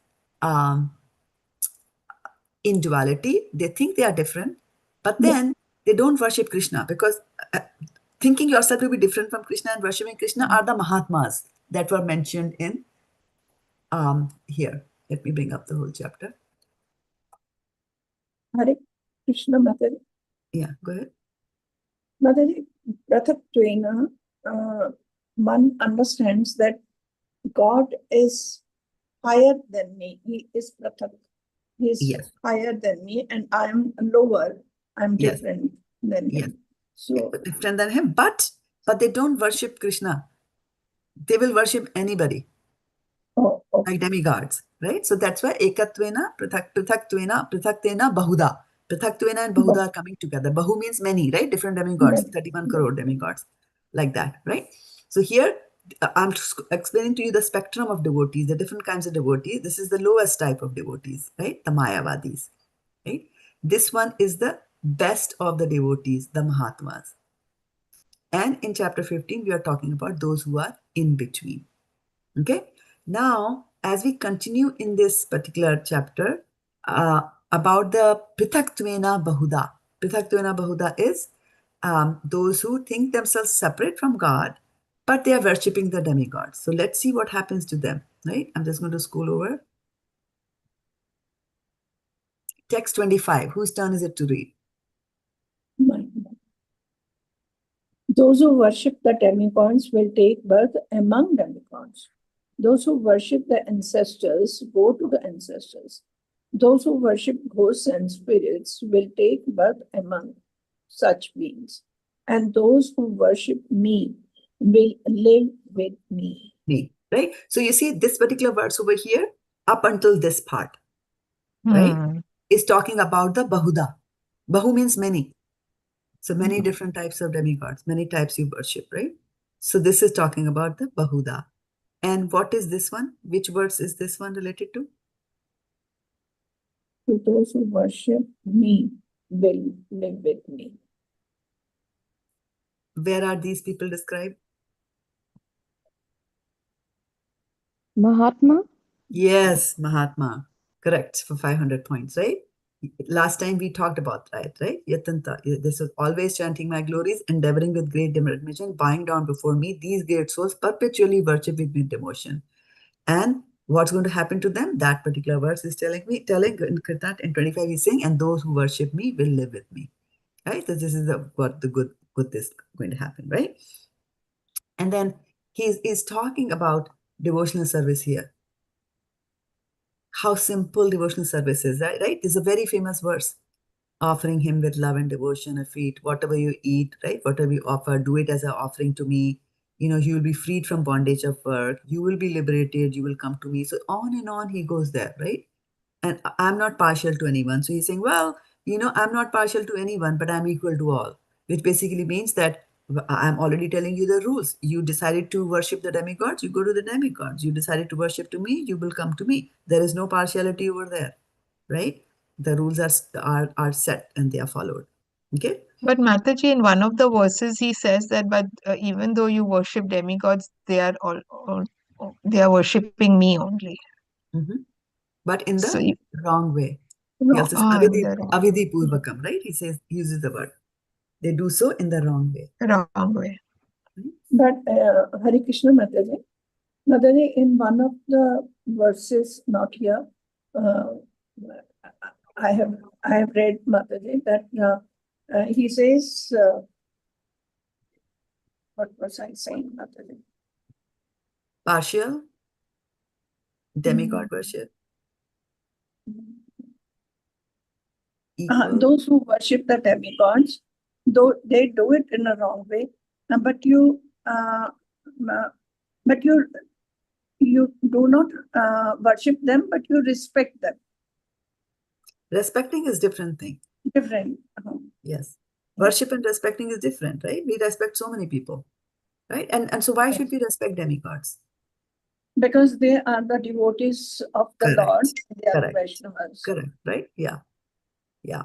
in duality. They think they are different, but then they don't worship Krishna, because thinking yourself to be different from Krishna and worshipping Krishna are the Mahatmas that were mentioned in here. Let me bring up the whole chapter. Hare Krishna, Mataji. Yeah, go ahead. Mataji, pṛthaktvena, one understands that God is higher than me. He is pṛthak. He is higher than me, and I am lower. I am different than him. So different than him, but they don't worship Krishna. They will worship anybody. Like demigods, right? So that's why ekatvena, pṛthaktvena, bahudhā. Pṛthaktvena and bahudhā are coming together. Bahu means many, right? Different demigods, 31 crore demigods, like that, right? So here, I'm explaining to you the spectrum of devotees, the different kinds of devotees. This is the lowest type of devotees, right? The Mayavadis, right? This one is the best of the devotees, the Mahatmas. And in chapter 15, we are talking about those who are in between. Okay? Now, as we continue in this particular chapter, about the pṛthaktvena bahudhā. Pṛthaktvena bahudhā is those who think themselves separate from God, but they are worshipping the demigods. So let's see what happens to them, right? I'm just going to scroll over. Text 25. Whose turn is it to read? Those who worship the demigods will take birth among demigods. Those who worship the ancestors go to the ancestors. Those who worship ghosts and spirits will take birth among such beings. And those who worship me will live with me. Me, right? So you see this particular verse over here, up until this part, right, is talking about the bahudhā. Bahu means many. So many different types of demigods, many types you worship, right? So this is talking about the bahudhā. And what is this one? Which verse is this one related to? To those who worship me will live with me. Where are these people described? Mahatma? Yes, Mahatma. Correct, for 500 points, right? Last time we talked about that, right? Yatanta. This was always chanting my glories, endeavoring with great determination, bowing down before me. These great souls perpetually worship with me devotion. And what's going to happen to them? That particular verse is telling in Kirtan in 25, he's saying, and those who worship me will live with me. Right? So this is what the good is going to happen, right? And then he's talking about devotional service here. How simple devotional service is, right? This is a very famous verse. Offering him with love and devotion a feast, whatever you eat, right? Whatever you offer, do it as an offering to me. You will be freed from bondage of work. You will be liberated. You will come to me. So on he goes there, right? And I'm not partial to anyone. So he's saying, well, I'm not partial to anyone, but I'm equal to all, which basically means that I'm already telling you the rules. You decided to worship the demigods, you go to the demigods. You decided to worship to me, you will come to me. There is no partiality over there, right? The rules are set and they are followed. Okay. But Mataji, in one of the verses, he says that, but even though you worship demigods, they are they are worshipping me only. Mm-hmm. But in So the wrong way. No, He also says, avidhi purvakam, right? He says, he uses the word. They do so in the wrong way. Wrong way. but Hare Krishna Mataji. Mataji, in one of the verses, not here, I have read Mataji that he says, what was I saying, Mataji? Partial, demigod worship, equal. Those who worship the demigods, though they do it in a wrong way, but you do not worship them, but you respect them. Respecting is different thing. Different. Yes. Worship and respecting is different, right? We respect so many people, right? And so why should we respect demigods? Because they are the devotees of the Lord. They are Correct. Vaishnavas. Correct, right? Yeah. Yeah.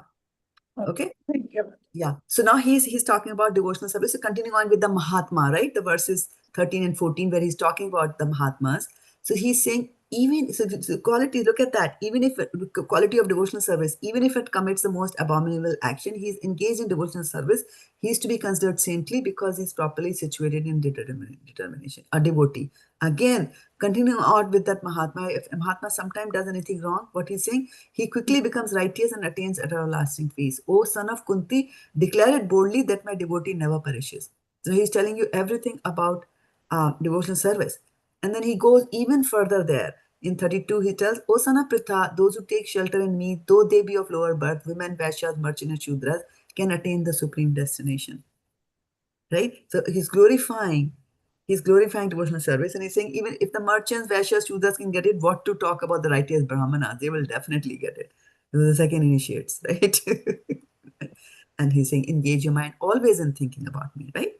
Okay. Thank you. Yeah. So now he's talking about devotional service. So continuing on with the Mahatma, right? The verses 13 and 14, where he's talking about the Mahatmas. So he's saying, so quality, look at that. Even if quality of devotional service, even if it commits the most abominable action, he's engaged in devotional service. He's to be considered saintly because he's properly situated in determination, a devotee. Again, continuing on with that Mahatma, if a Mahatma sometimes does anything wrong, what he's saying, he quickly becomes righteous and attains everlasting peace. O son of Kunti, declare it boldly that my devotee never perishes. So he's telling you everything about devotional service. And then he goes even further there. In 32, he tells, O son of Pṛthā, those who take shelter in me, though they be of lower birth, women, Vaishyas, merchants, and Shudras, can attain the supreme destination. Right? So he's glorifying devotional service, and he's saying, even if the merchants, Vaishyas, Shudras can get it, what to talk about the righteous Brahmanas? They will definitely get it. Those are the second initiates, right? And he's saying, engage your mind always in thinking about me, right?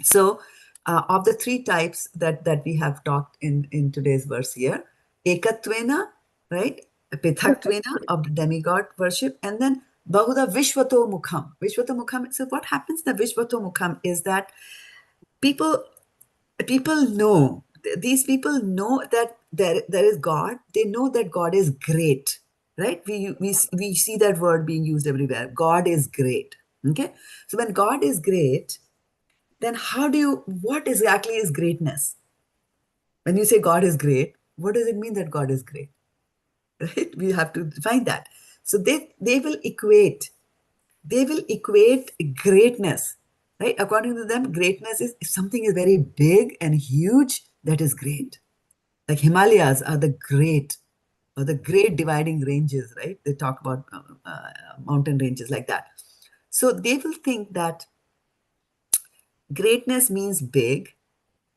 So, of the three types that we have talked in today's verse here, ekatvena, right? Pṛthaktvena of the demigod worship, and then bahudhā viśvato-mukham. Viśvato-mukham. So what happens in the viśvato-mukham is that people know, these people know that there is God. They know that God is great, right? We see that word being used everywhere. God is great. Okay. So when God is great, then what exactly is greatness? When you say God is great, what does it mean that God is great? Right? We have to define that. So they will equate greatness, right? According to them, greatness is if something is very big and huge, that is great. Like Himalayas are the great, or the great dividing ranges, right? They talk about mountain ranges like that. So they will think that greatness means big.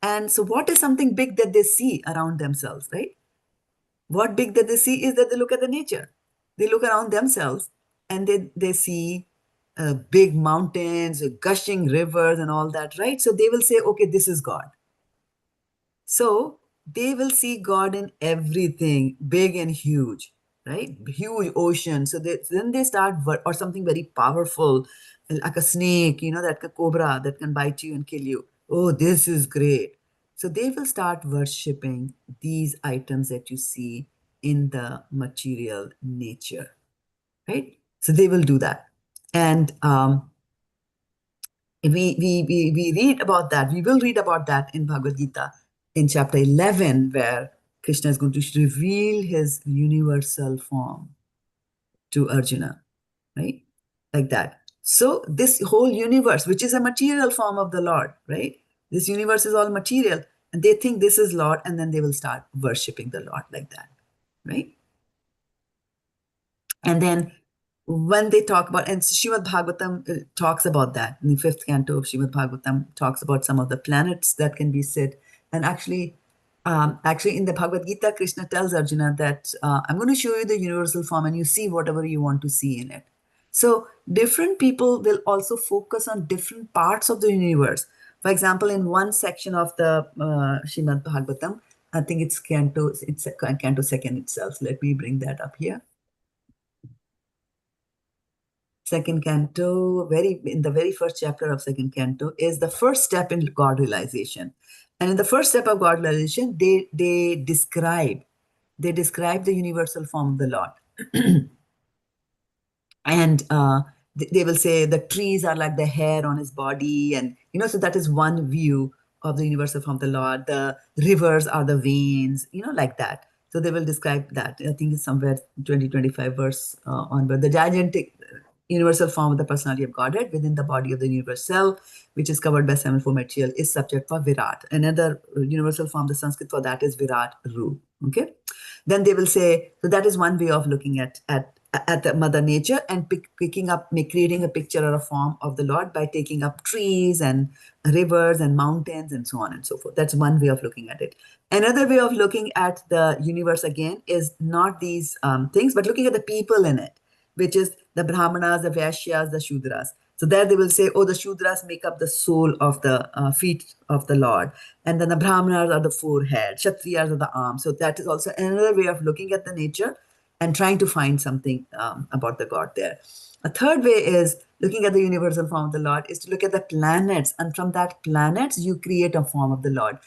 And so what is something big that they see around themselves, right? What big that they see is that they look at the nature. They look around themselves and they see big mountains, gushing rivers and all that, right? So they will say, okay, this is God. So they will see God in everything, big and huge, right? Huge ocean. So then they start, or something very powerful, like a snake, that a cobra that can bite you and kill you. Oh, this is great. So they will start worshipping these items that you see in the material nature, right? So they will do that. And we read about that. We will read about that in Bhagavad-gita in chapter 11, where Krishna is going to reveal his universal form to Arjuna, right? Like that. So this whole universe, which is a material form of the Lord, right? This universe is all material, and they think this is Lord, and then they will start worshipping the Lord like that, right? And then when they talk about, and Srimad Bhagavatam talks about that, in the 5th canto of Srimad Bhagavatam talks about some of the planets that can be set. And actually in the Bhagavad Gita, Krishna tells Arjuna that I'm going to show you the universal form and you see whatever you want to see in it. So different people will also focus on different parts of the universe. For example, in one section of the Srimad Bhagavatam, I think it's canto 2nd itself. Let me bring that up here. Second canto, in the very first chapter of second canto, is the first step in God realization. And in the first step of God realization, they describe the universal form of the Lord. And they will say the trees are like the hair on his body, and so that is one view of the universal form of the Lord. The rivers are the veins, like that. So they will describe that. I think it's somewhere 20-25 verse onward. The gigantic universal form of the personality of Godhead within the body of the universe cell, which is covered by 7-fold material, is subject for Virat. Another universal form, the Sanskrit for that is Virat Ru. Okay. Then they will say, so that is one way of looking at the Mother Nature and creating a picture or a form of the Lord by taking up trees and rivers and mountains and so on and so forth. That's one way of looking at it. Another way of looking at the universe again is not these things, but looking at the people in it, which is the Brahmanas, the Vaishyas, the Shudras. So there they will say, oh, the Shudras make up the sole of the feet of the Lord. And then the Brahmanas are the forehead, Kshatriyas are the arms. So that is also another way of looking at the nature and trying to find something about the God there. A third way is looking at the universal form of the Lord is to look at the planets. And from that planets, you create a form of the Lord.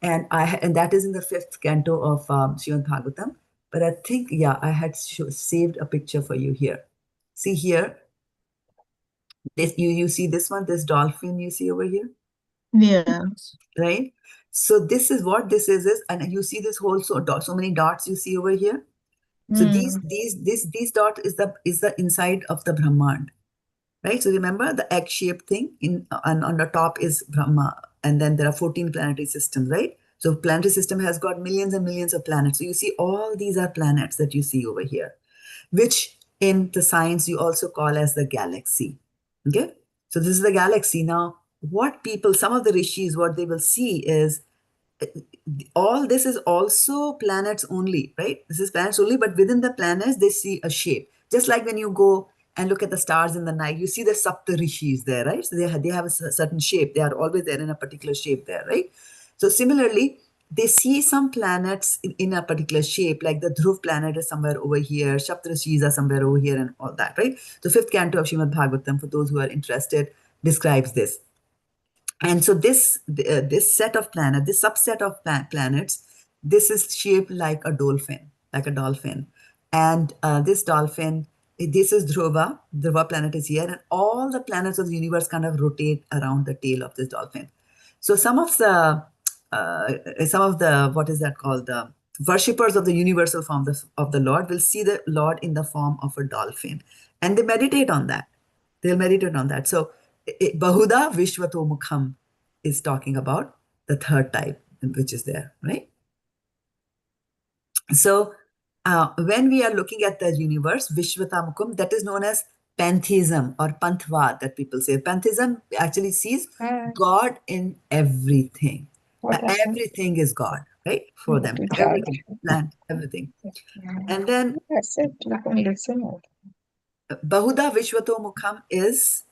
And that is in the 5th canto of Srimad Bhagavatam. But I think, yeah, I had saved a picture for you here. See here, you see this one, this dolphin you see over here? Yeah. Right? So this is what this is, and you see this whole so many dots you see over here. So these dot is the inside of the Brahmand, right? So remember the egg-shaped thing and on the top is Brahma, and then there are 14 planetary systems, right? So planetary system has got millions and millions of planets. So you see all these are planets that you see over here, which in the science you also call as the galaxy. Okay, so this is the galaxy. Now, some of the rishis, what they will see is all this is also planets only, right? This is planets only, but within the planets, they see a shape. Just like when you go and look at the stars in the night, you see the Sapta Rishis there, right? So they have a certain shape. They are always there in a particular shape there, right? So similarly, they see some planets in a particular shape, like the Dhruv planet is somewhere over here, Saptarishis are somewhere over here, and all that, right? So 5th canto of Srimad Bhagavatam, for those who are interested, describes this. And so this set of planets, this subset of planets, this is shaped like a dolphin, And this dolphin, this is Dhruva. Dhruva planet is here, and all the planets of the universe kind of rotate around the tail of this dolphin. So some of the what is that called? The worshippers of the universal form of the Lord will see the Lord in the form of a dolphin, and they meditate on that. They'll meditate on that. So bahudhā viśvato-mukham is talking about the third type, which is there, right? So when we are looking at the universe, viśvato-mukham, that is known as pantheism or panthvad that people say. Pantheism actually sees God in everything. Everything is God, right? For them, everything, plant, everything. And then bahudhā viśvato-mukham is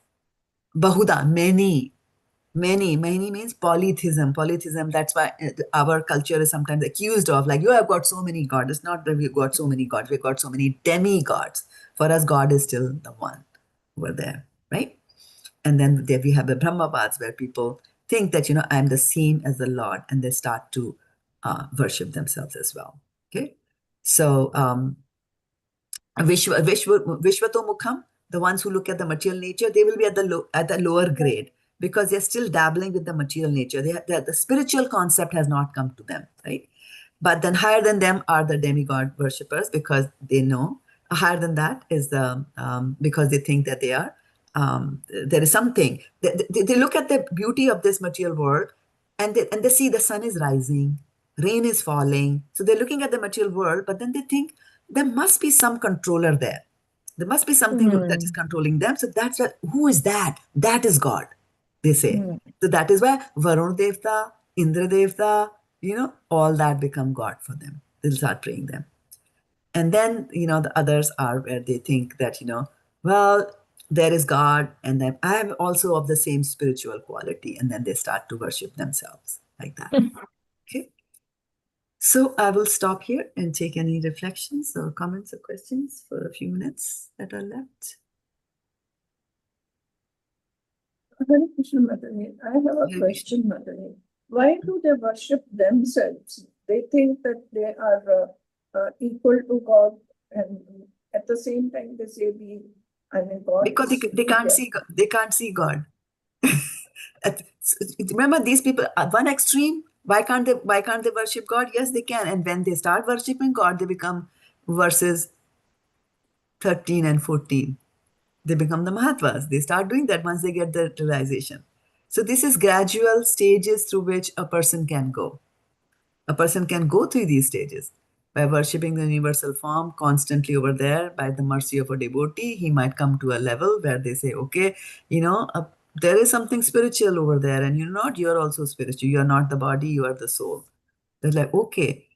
bahudhā, many. Many means polytheism. Polytheism, that's why our culture is sometimes accused of, like, you have got so many gods. It's not that we've got so many gods, we've got so many demigods. For us, God is still the one over there, right? And then there we have the Brahmavads, where people think that, I'm the same as the Lord, and they start to worship themselves as well. Okay, so viśvato-mukham, the ones who look at the material nature, they will be at the lower grade, because they're still dabbling with the material nature. The spiritual concept has not come to them, right? But then higher than them are the demigod worshippers, because they know. Higher than that is the because they think that they are there is something. They look at the beauty of this material world, and they see the sun is rising, rain is falling. So they're looking at the material world, but then they think there must be some controller there. There must be something that is controlling them. So that's what. Who is that? That is God, they say. So that is why Varun Devta, Indra Devta, all that become God for them. They'll start praying them. And then, the others are where they think that, well, there is God, and then I am also of the same spiritual quality. And then they start to worship themselves like that. Okay. So I will stop here and take any reflections or comments or questions for a few minutes that are left. Hare Krishna, Mataji. I have a question, Mataji. Why do they worship themselves? They think that they are equal to God, and at the same time they say God. Because they can't see God. They can't see God. Remember, these people at one extreme. Why can't they worship God? Yes, they can. And when they start worshiping God, they become verses 13 and 14. They become the Mahatmas. They start doing that once they get the realization. So this is gradual stages through which a person can go. A person can go through these stages. By worshipping the universal form constantly over there, by the mercy of a devotee, he might come to a level where they say, okay, there is something spiritual over there, and you're also spiritual. You're not the body, you are the soul. They're like, okay,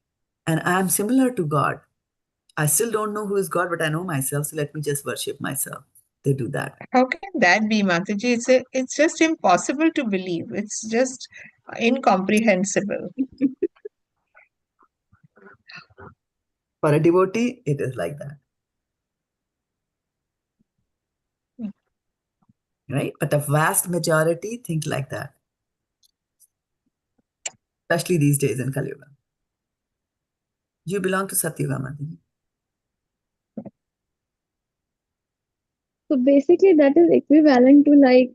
and I am similar to God. I still don't know who is God, but I know myself, so let me just worship myself. They do that. How can that be, Mataji? It's just impossible to believe. It's just incomprehensible. For a devotee, it is like that. Right? But a vast majority think like that. Especially these days in Kali Yuga. You belong to Satyuga, Madhuri. So basically that is equivalent to like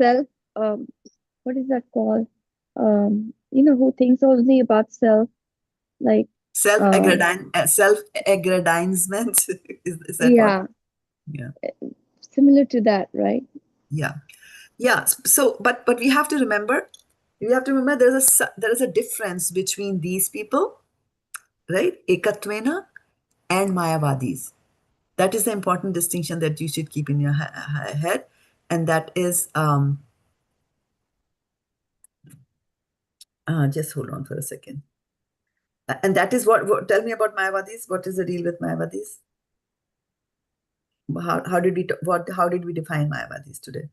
self what is that called? Who thinks only about self, like Self-aggrandizement. Is that yeah, what? Yeah. similar to that, right? Yeah. Yeah. So, but we have to remember, there is a difference between these people, right? Ekatvena and Mayavadis. That is the important distinction that you should keep in your head. And that is, just hold on for a second. And that is what tell me about Mayavadis. What is the deal with Mayavadis? How did we define Mayavadis today?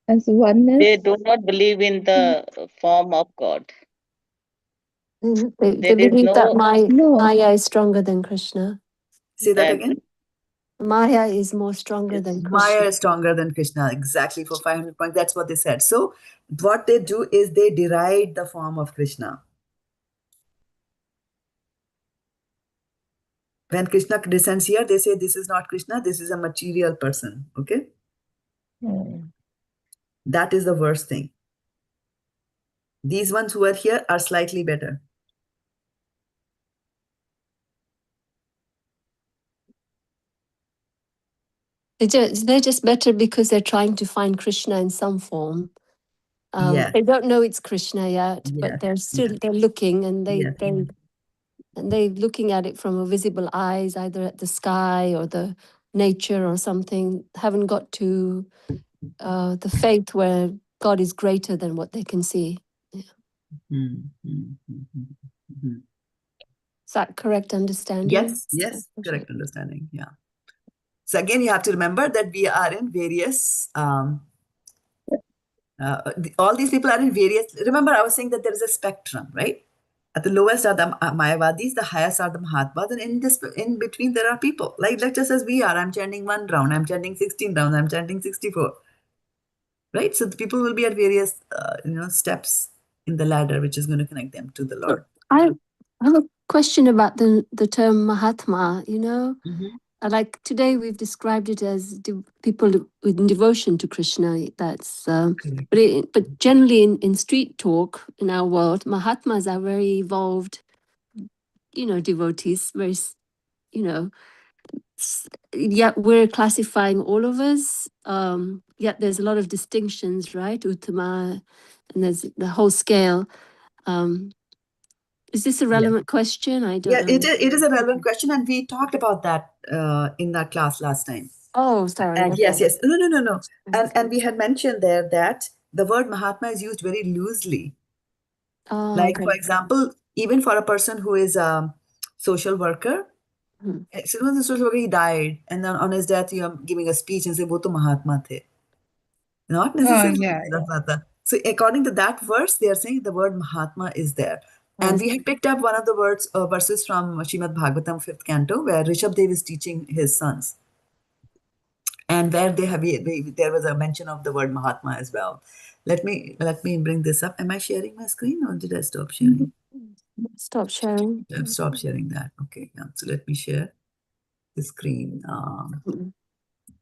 As oneness. They do not believe in the form of God. They There is believe that no- Maya is stronger than Krishna. Say that again. Maya is more stronger than Krishna. Maya is stronger than Krishna, exactly, for 500 points. That's what they said. So what they do is they deride the form of Krishna. When Krishna descends here, they say this is not Krishna, this is a material person. Okay? That is the worst thing. These ones who are here are slightly better. They're just better because they're trying to find Krishna in some form. Yes. They don't know it's Krishna yet, Yes. but they're looking, and Yes. they're looking at it from a visible eyes, either at the sky or the nature or something. Haven't got to the faith where God is greater than what they can see. Yeah. Is that correct understanding? Yes, correct understanding. Yeah. So again, you have to remember that we are in various, all these people are in various, remember I was saying that there is a spectrum, right? At the lowest are the Mayavadis, the highest are the Mahatmas, and in between there are people. Like just as we are, I'm chanting 1 round, I'm chanting 16 rounds, I'm chanting 64. Right? So the people will be at various steps in the ladder, which is going to connect them to the Lord. I have a question about the term Mahatma, Like today we've described it as people with devotion to Krishna. That's but generally in street talk in our world, Mahatmas are very evolved, devotees, very, yet we're classifying all of us. Yet there's a lot of distinctions, right? Uttama, and there's the whole scale. Is this a relevant question? I don't know. It is a relevant question, and we talked about that in that class last time. Oh, sorry. And yes. No. And we had mentioned there that the word Mahatma is used very loosely. Like, for example, even for a person who is a social worker, so when the social worker, he died, and then on his death, you are giving a speech and say, "Wo to Mahatma the." Not necessarily. So according to that verse, they are saying the word Mahatma is there. And we had picked up one of the verses from Srimad Bhagavatam 5th canto, where Rishabh-dev is teaching his sons. And where there was a mention of the word Mahatma as well. Let me bring this up. Am I sharing my screen or did I stop sharing? Stop sharing. Stop sharing that. Okay. Yeah. So let me share the screen.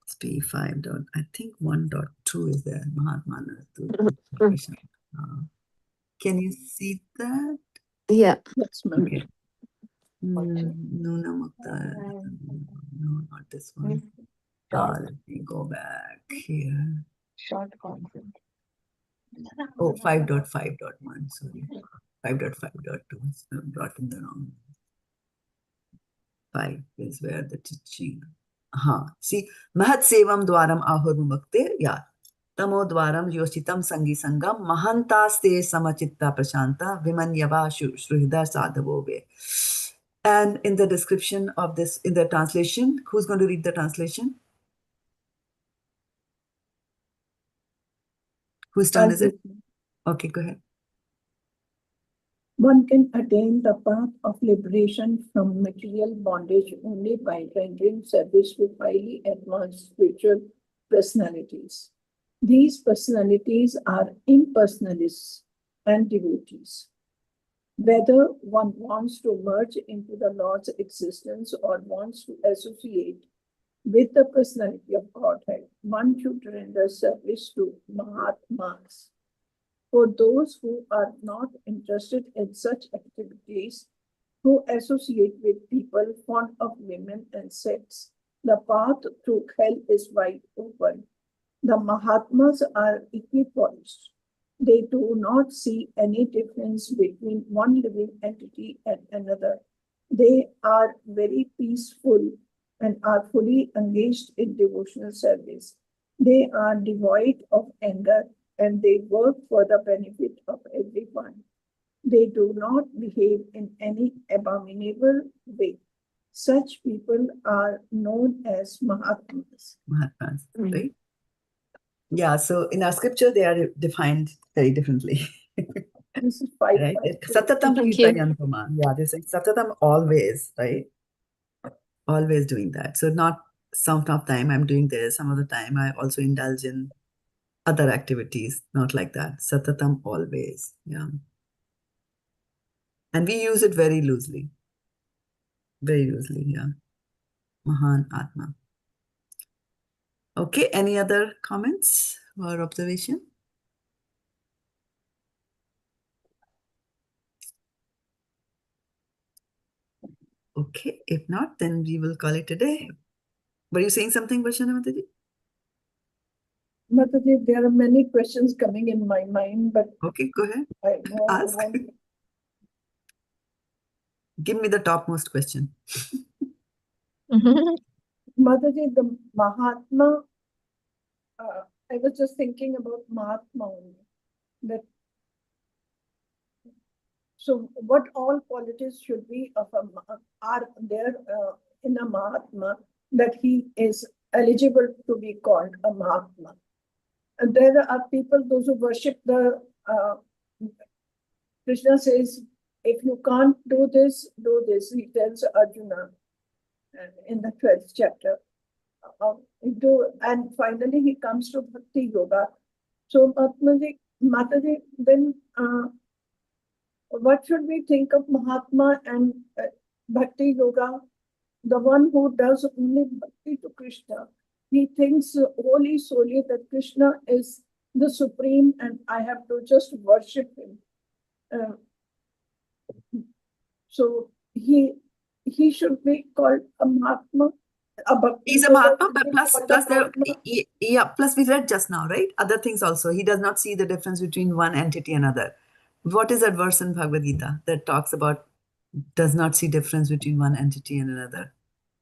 It's P5. I think 1.2 is there. Mahatma. Can you see that? Yeah. Okay. No, not this one. Let me go back here. Oh, 5.5.1. Sorry. 5.5.2. I brought in the wrong. 5 is where the teaching. See, Mahat Sevam Dwaram Ahur Mumakte. Yeah. Tamo Dwaram Yositam Sangi Sangam Mahantaste Samachitta Prashanta Vimanyava Shruhida Sadhavove. And in the description of this, in the translation, who's going to read the translation? Whose turn is it? Okay, go ahead. One can attain the path of liberation from material bondage only by rendering service to highly advanced spiritual personalities. These personalities are impersonalists and devotees. Whether one wants to merge into the Lord's existence or wants to associate with the personality of Godhead, one should render service to Mahatmas. For those who are not interested in such activities, who associate with people fond of women and sex, the path to hell is wide open. The Mahatmas are equipoised. They do not see any difference between one living entity and another. They are very peaceful and are fully engaged in devotional service. They are devoid of anger and they work for the benefit of everyone. They do not behave in any abominable way. Such people are known as Mahatmas. Mahatmas, right? Yeah, so in our scripture, they are defined very differently. This is 5. Right? Satatam yajanto. Yeah, they say Satatam always, right? Always doing that. So not some of the time I'm doing this, some of the time I also indulge in other activities, not like that. Satatam always. Yeah. And we use it very loosely. Very loosely, yeah. Mahan Atma. Okay, any other comments or observation? Okay, if not, then we will call it a day. Were you saying something, Varshana Mataji? Mataji, there are many questions coming in my mind, but okay, go ahead. Ask. Give me the topmost question. Mataji, the Mahatma, I was just thinking about Mahatma only. That so what all qualities should be of are there in a Mahatma that he is eligible to be called a Mahatma. And there are people, those who worship the, Krishna says, if you can't do this, do this. He tells Arjuna in the 12th chapter. And finally he comes to Bhakti Yoga. So Mataji, then what should we think of Mahatma and Bhakti Yoga? The one who does only Bhakti to Krishna, he thinks wholly solely that Krishna is the supreme and I have to just worship him. So he should be called a Mahatma. He's a Mahatma, but plus we read just now, right? Other things also. He does not see the difference between one entity and another. What is that verse in Bhagavad-gita that talks about does not see difference between one entity and another?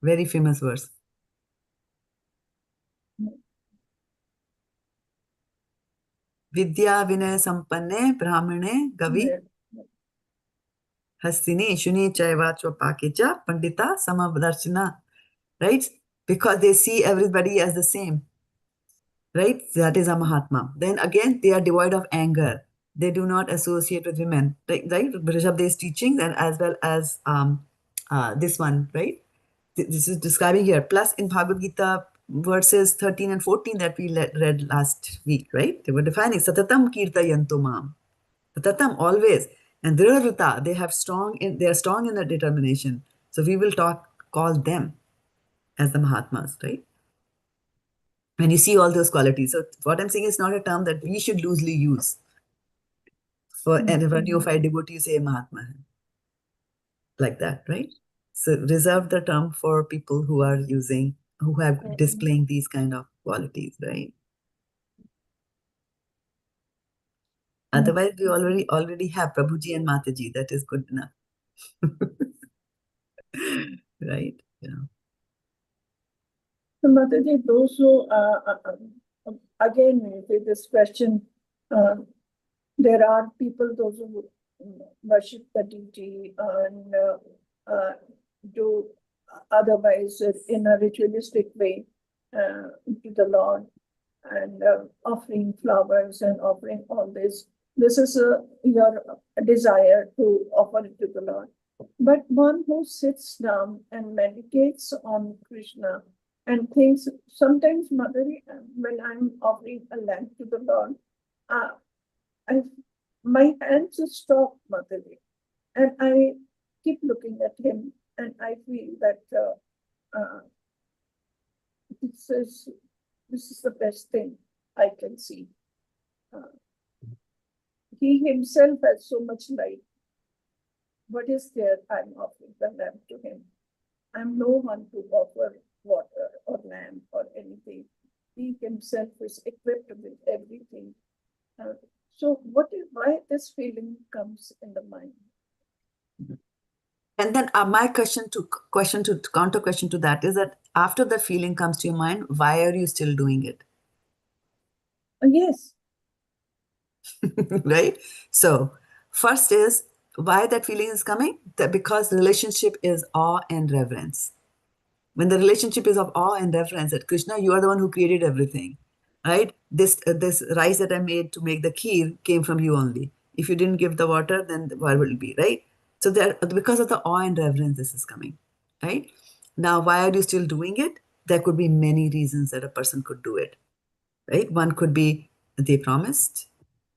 Very famous verse. Vidya vinaya sampanne brahmane gavi hastini shuni chaiva pakecha pandita samavdarshana. Right? Because they see everybody as the same. Right? That is a Mahatma. Then again, they are devoid of anger. They do not associate with women. Right? Shraddha-devi's teachings and as well as this one, right? This is describing here. Plus in Bhagavad-gita verses 13 and 14 that we read last week, right? They were defining Satatam Kirtayanto Mam. Satatam, always. And Dhrita, they are strong in their determination. So we will call them as the Mahatmas, right? When you see all those qualities. So what I'm saying is not a term that we should loosely use. For a neophyte devotee, you say Mahatma. Like that, right? So reserve the term for people who are displaying these kind of qualities, right? Otherwise, we already have Prabhuji and Mataji. That is good enough. Right? Yeah. So Mataji, those who, again, with this question, there are people, those who worship the deity and do otherwise in a ritualistic way to the Lord and offering flowers and offering all this. This is your desire to offer it to the Lord. But one who sits down and meditates on Krishna and thinks, sometimes, Madhuri, when I'm offering a lamp to the Lord, my hands stop, Madhuri, and I keep looking at him, and I feel that this is the best thing I can see. He himself has so much light. What is there? I'm offering the lamp to him. I'm no one to offer water or lamp or anything. He himself is equipped with everything. So why this feeling comes in the mind? And then my counter question to that is that after the feeling comes to your mind, why are you still doing it? Yes. Right? So first is why that feeling is coming? Because relationship is awe and reverence. When the relationship is of awe and reverence, that Krishna, you are the one who created everything, right? This rice that I made to make the kheer came from you only. If you didn't give the water, then where will it be, right? So because of the awe and reverence, this is coming, right? Now, why are you still doing it? There could be many reasons that a person could do it, right? One could be they promised.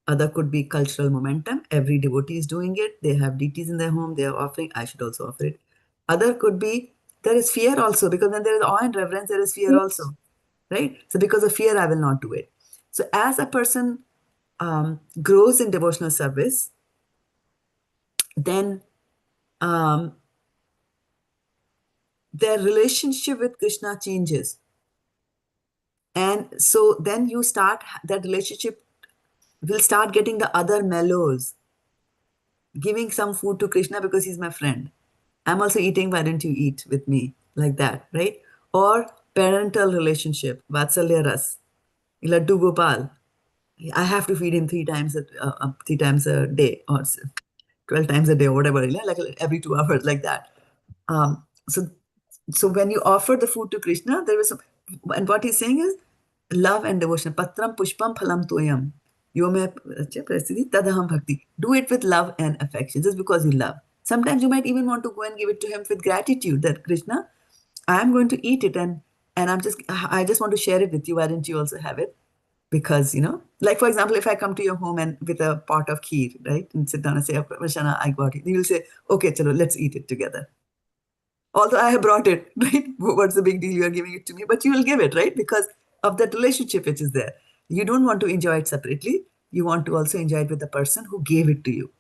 Other could be cultural momentum. Every devotee is doing it. They have deities in their home. They are offering. I should also offer it. Other could be there is fear also, because when there is awe and reverence, there is fear also, right? So because of fear, I will not do it. So as a person grows in devotional service, then their relationship with Krishna changes. And so then that relationship will start getting the other mellows, giving some food to Krishna because he's my friend. I'm also eating, why don't you eat with me? Like that, right? Or parental relationship, Vatsalya Ras, Laddu Gopal. I have to feed him 3 times a day or 12 times a day or whatever, like every 2 hours, like that. So So when you offer the food to Krishna, there was, and what he's saying is love and devotion. Patram pushpam phalam toyam. Tadaham bhakti. Do it with love and affection, just because you love. Sometimes you might even want to go and give it to him with gratitude that Krishna, I'm going to eat it and I just want to share it with you. Why don't you also have it? Because, like for example, if I come to your home and with a pot of kheer, right? And sit down and say, Vashana, I got it. You'll say, okay, chalo, let's eat it together. Although I have brought it, right? What's the big deal? You are giving it to me, but you will give it, right? Because of that relationship which is there. You don't want to enjoy it separately. You want to also enjoy it with the person who gave it to you,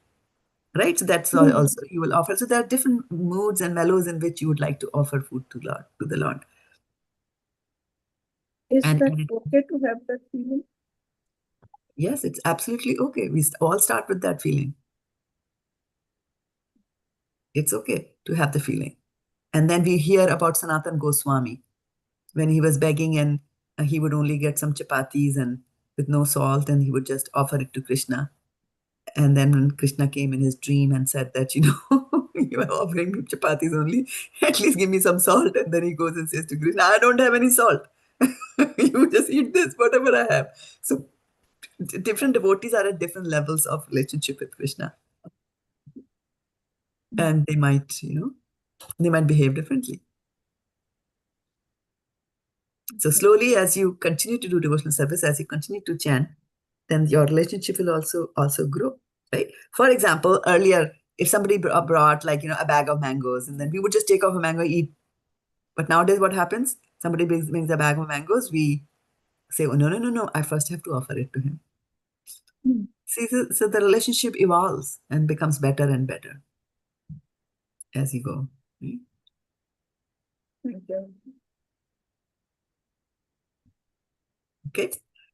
right? So that's also you will offer. So there are different moods and mellows in which you would like to offer food to the Lord. Is that okay to have that feeling? Yes, it's absolutely okay. We all start with that feeling. It's okay to have the feeling. And then we hear about Sanatan Goswami when he was begging and he would only get some chapatis and with no salt and he would just offer it to Krishna. And then when Krishna came in his dream and said that, you are offering me chapatis only, at least give me some salt. And then he goes and says to Krishna, I don't have any salt. You just eat this, whatever I have. So different devotees are at different levels of relationship with Krishna. And they might, they might behave differently. So slowly, as you continue to do devotional service, as you continue to chant, then your relationship will also grow, right? For example, earlier, if somebody brought like, a bag of mangoes, and then we would just take off a mango, eat. But nowadays, what happens? Somebody brings a bag of mangoes, we say, oh, no, I first have to offer it to him. See, so the relationship evolves and becomes better and better as you go. Right? Thank you. Okay,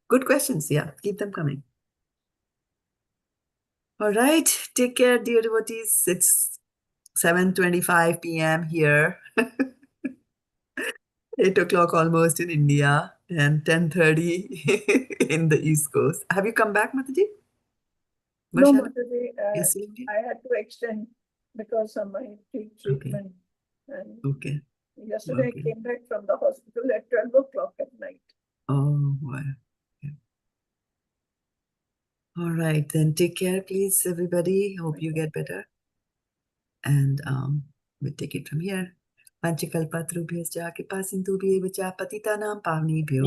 good questions. Yeah, keep them coming. All right, take care, dear devotees. It's 7:25 p.m. here. 8 o'clock almost in India and 10:30 in the East Coast. Have you come back, Mataji? No, Varshana? Mataji, Yes, India? I had to extend because of my treatment. And Okay. yesterday Okay. I came back from the hospital at 12 o'clock at night. Oh, wow. Okay. All right, then take care, please, everybody. Hope you get better. And we'll take it from here. Panchakalpatrubhyascha kipasindubhyevacha patitanam pavnibhyo